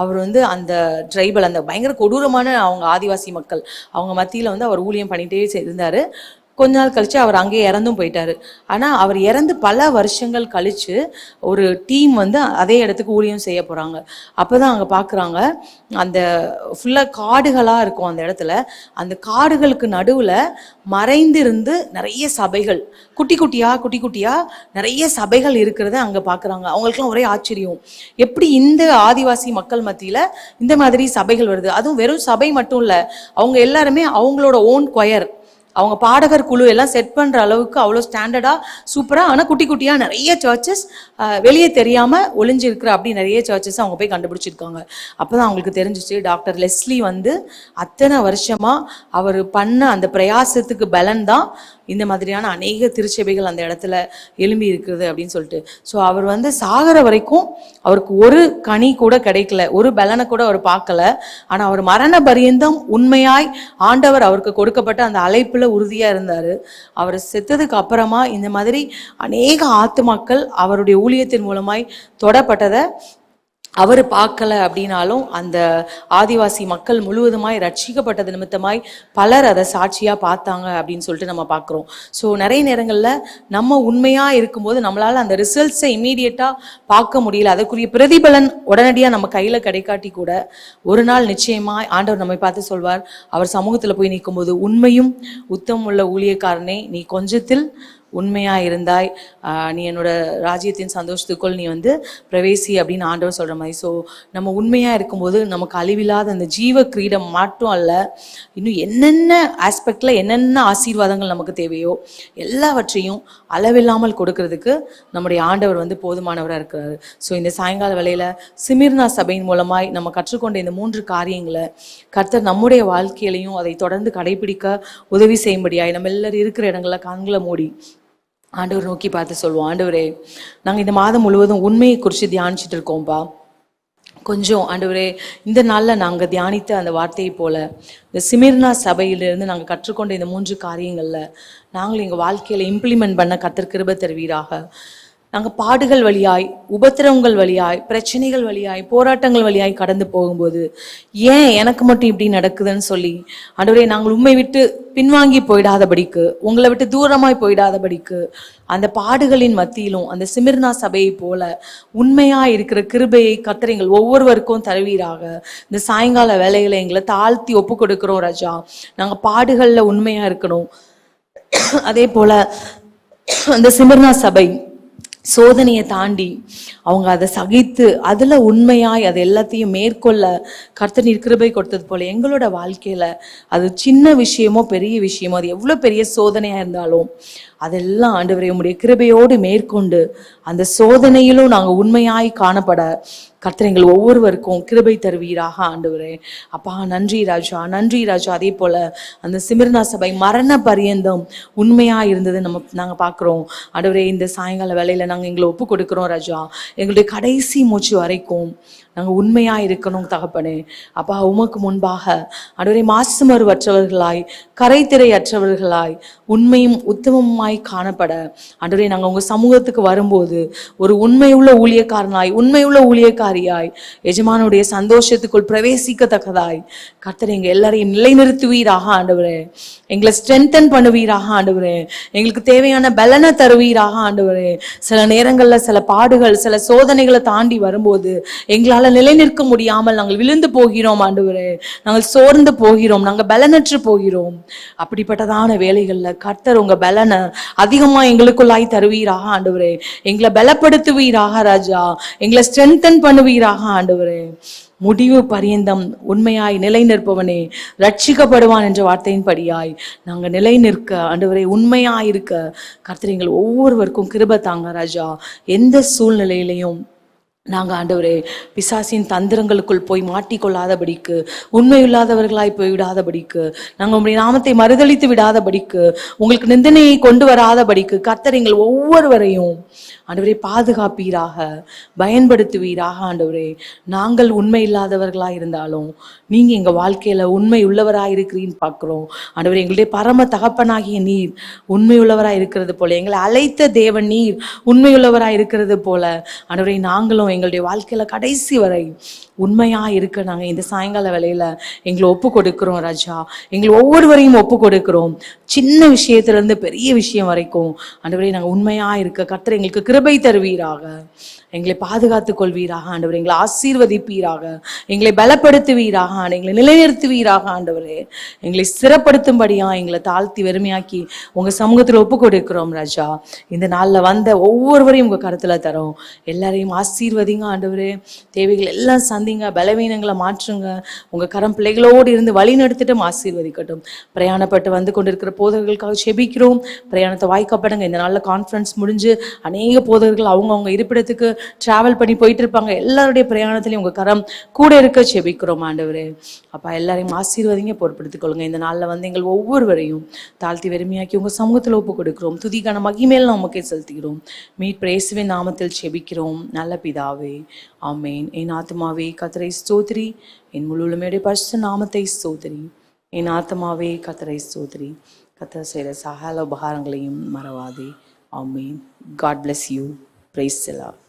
அவர் வந்து அந்த ட்ரைபல், அந்த பயங்கர கொடூரமான அவங்க ஆதிவாசி மக்கள் அவங்க மத்தியில் வந்து அவர் ஊழியம் பண்ணிகிட்டே இருந்தார். கொஞ்ச நாள் கழிச்சு அவர் அங்கேயே இறந்தும் போயிட்டாரு. ஆனால் அவர் இறந்து பல வருஷங்கள் கழிச்சு ஒரு டீம் வந்து அதே இடத்துக்கு ஊழியம் செய்ய போகிறாங்க. அப்போ தான் அங்கே பார்க்குறாங்க, அந்த ஃபுல்லாக காடுகளாக இருக்கும் அந்த இடத்துல. அந்த காடுகளுக்கு நடுவில் மறைந்திருந்து நிறைய சபைகள், குட்டி குட்டியாக நிறைய சபைகள் இருக்கிறத அங்கே பார்க்குறாங்க. அவங்களுக்குலாம் ஒரே ஆச்சரியம், எப்படி இந்த ஆதிவாசி மக்கள் மத்தியில் இந்த மாதிரி சபைகள் வருது. அதுவும் வெறும் சபை மட்டும் இல்லை, அவங்க எல்லாருமே அவங்களோட ஓன் கொயர், அவங்க பாடகர் குழு எல்லாம் செட் பண்ணுற அளவுக்கு அவ்வளோ ஸ்டாண்டர்டாக சூப்பராக, ஆனால் குட்டி குட்டியாக நிறைய சர்ச்சஸ் வெளியே தெரியாமல் ஒளிஞ்சிருக்கிற அப்படி நிறைய சர்ச்சஸ் அவங்க போய் கண்டுபிடிச்சிருக்காங்க. அப்போ தான் அவங்களுக்கு தெரிஞ்சிச்சு, டாக்டர் லெஸ்லி வந்து அத்தனை வருஷமாக அவர் பண்ண அந்த பிரயாசத்துக்கு பலன் தான் இந்த மாதிரியான அநேக திருச்சபைகள் அந்த இடத்துல எழும்பி இருக்குது அப்படின்னு சொல்லிட்டு. ஸோ அவர் வந்து சாகிற வரைக்கும் அவருக்கு ஒரு கனி கூட கிடைக்கல, ஒரு பலனை கூட அவர் பார்க்கல. ஆனால் அவர் மரண பரியந்தம் உண்மையாய் ஆண்டவர் அவருக்கு கொடுக்கப்பட்ட அந்த அழைப்புல உறுதியாக இருந்தார். அவர் செத்ததுக்கு அப்புறமா இந்த மாதிரி அநேக ஆத்துமாக்கள் அவருடைய ஊழியத்தின் மூலமாய் தொடப்பட்டதை அவர் பார்க்கல அப்படின்னாலும் அந்த ஆதிவாசி மக்கள் முழுவதுமாய் ரட்சிக்கப்பட்டது நிமித்தமாய் பலர் அதை சாட்சியாக பார்த்தாங்க அப்படின்னு சொல்லிட்டு நம்ம பார்க்குறோம். ஸோ நிறைய நேரங்களில் நம்ம உண்மையாக இருக்கும்போது நம்மளால் அந்த ரிசல்ட்ஸை இம்மீடியட்டாக பார்க்க முடியல, அதுக்குரிய பிரதிபலன் உடனடியாக நம்ம கையில் கிடைக்காட்டி கூட ஒரு நாள் நிச்சயமாக ஆண்டவர் நம்மை பார்த்து சொல்வார். அவர் சமூகத்தில் போய் நிற்கும்போது, உண்மையும் உத்தமம் உள்ள ஊழியக்காரனே, நீ கொஞ்சத்தில் உண்மையாக இருந்தாய், நீ என்னோட ராஜ்யத்தின் சந்தோஷத்துக்குள் நீ வந்து பிரவேசி அப்படின்னு ஆண்டவர் சொல்கிற மாதிரி. ஸோ நம்ம உண்மையாக இருக்கும்போது நமக்கு அழிவில்லாத அந்த ஜீவ கிரீடம் மட்டும் அல்ல, இன்னும் என்னென்ன ஆஸ்பெக்டில் என்னென்ன ஆசீர்வாதங்கள் நமக்கு தேவையோ எல்லாவற்றையும் அளவில்லாமல் கொடுக்கறதுக்கு நம்முடைய ஆண்டவர் வந்து போதுமானவராக இருக்கிறாரு. ஸோ இந்த சாயங்கால வேளையில் சிமிர்னா சபையின் மூலமாய் நம்ம கற்றுக்கொண்ட இந்த 3 காரியங்களை கர்த்தர் நம்முடைய வாழ்க்கையிலையும் அதை தொடர்ந்து கடைபிடிக்க உதவி செய்யும்படியாய் நம்ம எல்லாரும் இருக்கிற இடங்களில் கண்களை மூடி ஆண்டவர் நோக்கி பார்த்து சொல்லுவோம், ஆண்டவரே, நாங்கள் இந்த மாதம் முழுவதும் உண்மையை குறித்து தியானிச்சுட்டு இருக்கோம்ப்பா. கொஞ்சம் ஆண்டவரே, இந்த நாளில் நாங்கள் தியானித்த அந்த வார்த்தையை போல இந்த சிமிர்னா சபையிலிருந்து நாங்கள் கற்றுக்கொண்ட இந்த 3 காரியங்களில் நாங்கள் எங்கள் வாழ்க்கையில் இம்ப்ளிமெண்ட் பண்ண கர்த்தர் கிருபை தருவீராக. நாங்கள் பாடுகள் வழியாய், உபத்திரவங்கள் வழியாய், பிரச்சனைகள் வழியாய், போராட்டங்கள் வழியாய் கடந்து போகும்போது ஏன் எனக்கு மட்டும் இப்படி நடக்குதுன்னு சொல்லி ஆண்டவரே நாங்கள் உண்மை விட்டு பின்வாங்கி போயிடாதபடிக்கு, உங்களை விட்டு தூரமாய் போயிடாதபடிக்கு, அந்த பாடுகளின் மத்தியிலும் அந்த சிமிர்னா சபையை போல உண்மையா இருக்கிற கிருபையை கர்த்தர் எங்கள் ஒவ்வொருவருக்கும் தருவீராக. இந்த சாயங்கால வேலைகளை எங்களை தாழ்த்தி ஒப்பு கொடுக்கிறோம் ராஜா. நாங்கள் பாடுகளில் உண்மையா இருக்கணும். அதே போல அந்த சிமிர்னா சபை சோதனையை தாண்டி அவங்க அதை சகித்து அதில் உண்மையாய் அதை எல்லாத்தையும் மேற்கொள்ள கர்த்தர் நீர் கிருபை கொடுத்தது போல எங்களோட வாழ்க்கையில் அது சின்ன விஷயமோ பெரிய விஷயமோ, அது எவ்வளோ பெரிய சோதனையாக இருந்தாலும் அதெல்லாம் ஆண்டவரே உம்முடைய கிருபையோடு மேற்கொண்டு அந்த சோதனையிலும் நாங்கள் உண்மையாய் காணப்பட கர்த்தர் எங்கள் ஒவ்வொருவருக்கும் கிருபை தருவீராக ஆண்டவரே. அப்பா நன்றி ராஜா, நன்றி ராஜா. அதே போல அந்த சிமிர்னா சபை மரண பரியந்தம் உண்மையா இருந்தது நாங்கள் பார்க்குறோம் ஆண்டவரே. இந்த சாயங்கால வேலையில நாங்கள் எங்களை ஒப்பு கொடுக்குறோம் ராஜா. எங்களுடைய கடைசி மூச்சு வரைக்கும் நாங்கள் உண்மையாக இருக்கணும் தகப்பனே. அப்பா, உமக்கு முன்பாக ஆண்டவரே மாசுமறுவற்றவர்களாய் கரைத்திரை அற்றவர்களாய் உண்மையும் உத்தமமாய் காணப்பட ஆண்டவரே நாங்கள் உங்கள் சமூகத்துக்கு வரும்போது ஒரு உண்மையுள்ள ஊழியக்காரனாய் உண்மையுள்ள ஊழியக்காரியாய் எஜமானுடைய சந்தோஷத்துக்குள் பிரவேசிக்கத்தக்கதாய் கர்த்தர் எங்கள் எல்லாரையும் நிலைநிறுத்துவீராக ஆண்டவரே. எங்களை ஸ்ட்ரென்தன் பண்ணுவீராக ஆண்டவரே. எங்களுக்கு தேவையான பலனை தருவீராக ஆண்டவரே. சில நேரங்களில் சில பாடுகள் சில சோதனைகளை தாண்டி வரும்போது எங்களால் நிலை நிற்க முடியாமல் நாங்கள் விழுந்து போகிறோம் ஆண்டவரே. நாங்கள் சோர்ந்து போகிறோம், நாங்கள் பலனற்று போகிறோம். அப்படிப்பட்டதான வேலைகளில் கர்த்தர் உங்க பலனை அதிகமா எங்களுக்குள்ளாய் தருவீராக ஆண்டவரே. எங்களை பலப்படுத்துவீராக ராஜா. எங்களை ஸ்ட்ரென்தன் பண்ணுவீராக ஆண்டவரே. முடிவு பரியந்தம் உண்மையாய் நிலை நிற்பவனே ரட்சிக்கப்படுவான் என்ற வார்த்தையின்படியாய் நாங்கள் நிலை நிற்க ஆண்டவரே, உண்மையாய் இருக்க கர்த்தர் எங்கள் ஒவ்வொருவருக்கும் கிருபை தாங்க ராஜா. எந்த சூழ்நிலையிலையும் நாங்கள் ஆண்டவரே பிசாசின் தந்திரங்களுக்குள் போய் மாட்டிக்கொள்ளாதபடிக்கு, உண்மையில்லாதவர்களாய் போய்விடாதபடிக்கு, நாங்கள் உங்களுடைய நாமத்தை மறுதளித்து விடாதபடிக்கு, உங்களுக்கு நிந்தனையை கொண்டு வராதபடிக்கு கர்த்தர் எங்கள் ஒவ்வொருவரையும் ஆண்டவரே பாதுகாப்பீராக, பயன்படுத்துவீராக ஆண்டவரே. நாங்கள் உண்மை இல்லாதவர்களாக இருந்தாலும் நீங்க எங்க வாழ்க்கையில உண்மை உள்ளவராக இருக்கிறீன்னு பார்க்கிறோம் ஆண்டவரே. எங்களுடைய பரம தகப்பனாகிய நீர் உண்மை உள்ளவராக இருக்கிறது போல, எங்களை அழைத்த தேவன் நீர் உண்மையுள்ளவராக இருக்கிறது போல ஆண்டவரே, நாங்களும் எங்களுடைய வாழ்க்கையில கடைசி வரை உண்மையா இருக்க நாங்கள் இந்த சாயங்கால வேளையில எங்களை ஒப்பு கொடுக்கிறோம் ராஜா. எங்களை ஒவ்வொருவரையும் ஒப்பு கொடுக்கிறோம், சின்ன விஷயத்துல இருந்து பெரிய விஷயம் வரைக்கும் ஆண்டவரே. நாங்கள் உண்மையா இருக்க கர்த்தர் எங்களுக்கு கிருபை தருவீராக, எங்களை பாதுகாத்துக் கொள்வீராக ஆண்டவரே. எங்களை ஆசீர்வதிப்பீராக, எங்களை பலப்படுத்துவீராக, எங்களை நிலைநிறுத்துவீராக ஆண்டவரே. எங்களை சிறப்படுத்தும்படியா எங்களை தாழ்த்தி வெறுமையாக்கி உங்க சமூகத்தில் ஒப்பு கொடுக்கிறோம் ராஜா. இந்த நாள்ல வந்த ஒவ்வொருவரையும் உங்க கருத்துல தரோம். எல்லாரையும் ஆசீர்வதிங்க ஆண்டவரே. தேவைகள் எல்லாம் சந்திங்க, பலவீனங்களை மாற்றுங்க. உங்க கரம் பிள்ளைகளோடு இருந்து வழி நடத்திட்டும் ஆசீர்வதிக்கட்டும். பிரயாணப்பட்டு வந்து கொண்டிருக்கிற போதகர்களுக்காக செபிக்கிறோம். பிரயாணத்தை வாய்க்கப்படுங்க. இந்த நாளில் கான்ஃபரன்ஸ் முடிஞ்சு அநேக போதகர்கள் அவங்கவுங்க இருப்பிடத்துக்கு டிராவல் பண்ணி போயிட்டு இருப்பாங்க. எல்லாருடைய பிரயாணத்திலையும் உங்க கரம் கூட இருக்க செபிக்கிறோம் ஆண்டவரே. அப்பா, எல்லாரையும் ஆசீர்வதிங்க, பொறுப்படுத்திக் கொள்ளுங்க. இந்த நாளில் வந்து எங்கள் ஒவ்வொருவரையும் தாழ்த்தி வெறுமையாக்கி உங்க சமூகத்தில் ஒப்பு கொடுக்கிறோம். துதிக்கான மகிமேல் நமக்கே செலுத்துகிறோம். மீட்பர் இயேசுவின் நாமத்தில் செபிக்கிறோம் நல்ல பிதாவே, ஆமேன். என் ஆத்மாவே கர்த்தரை ஸ்தோத்திரி, என் முழுமையுடைய பரிசுத்த நாமத்தை ஸ்தோத்திரி. என் ஆத்மாவே கர்த்தரை ஸ்தோத்திரி, கர்த்தர் செய்த சகல உபகாரங்களையும் மறவாதே. ஆமேன். God bless you. Praise the Lord.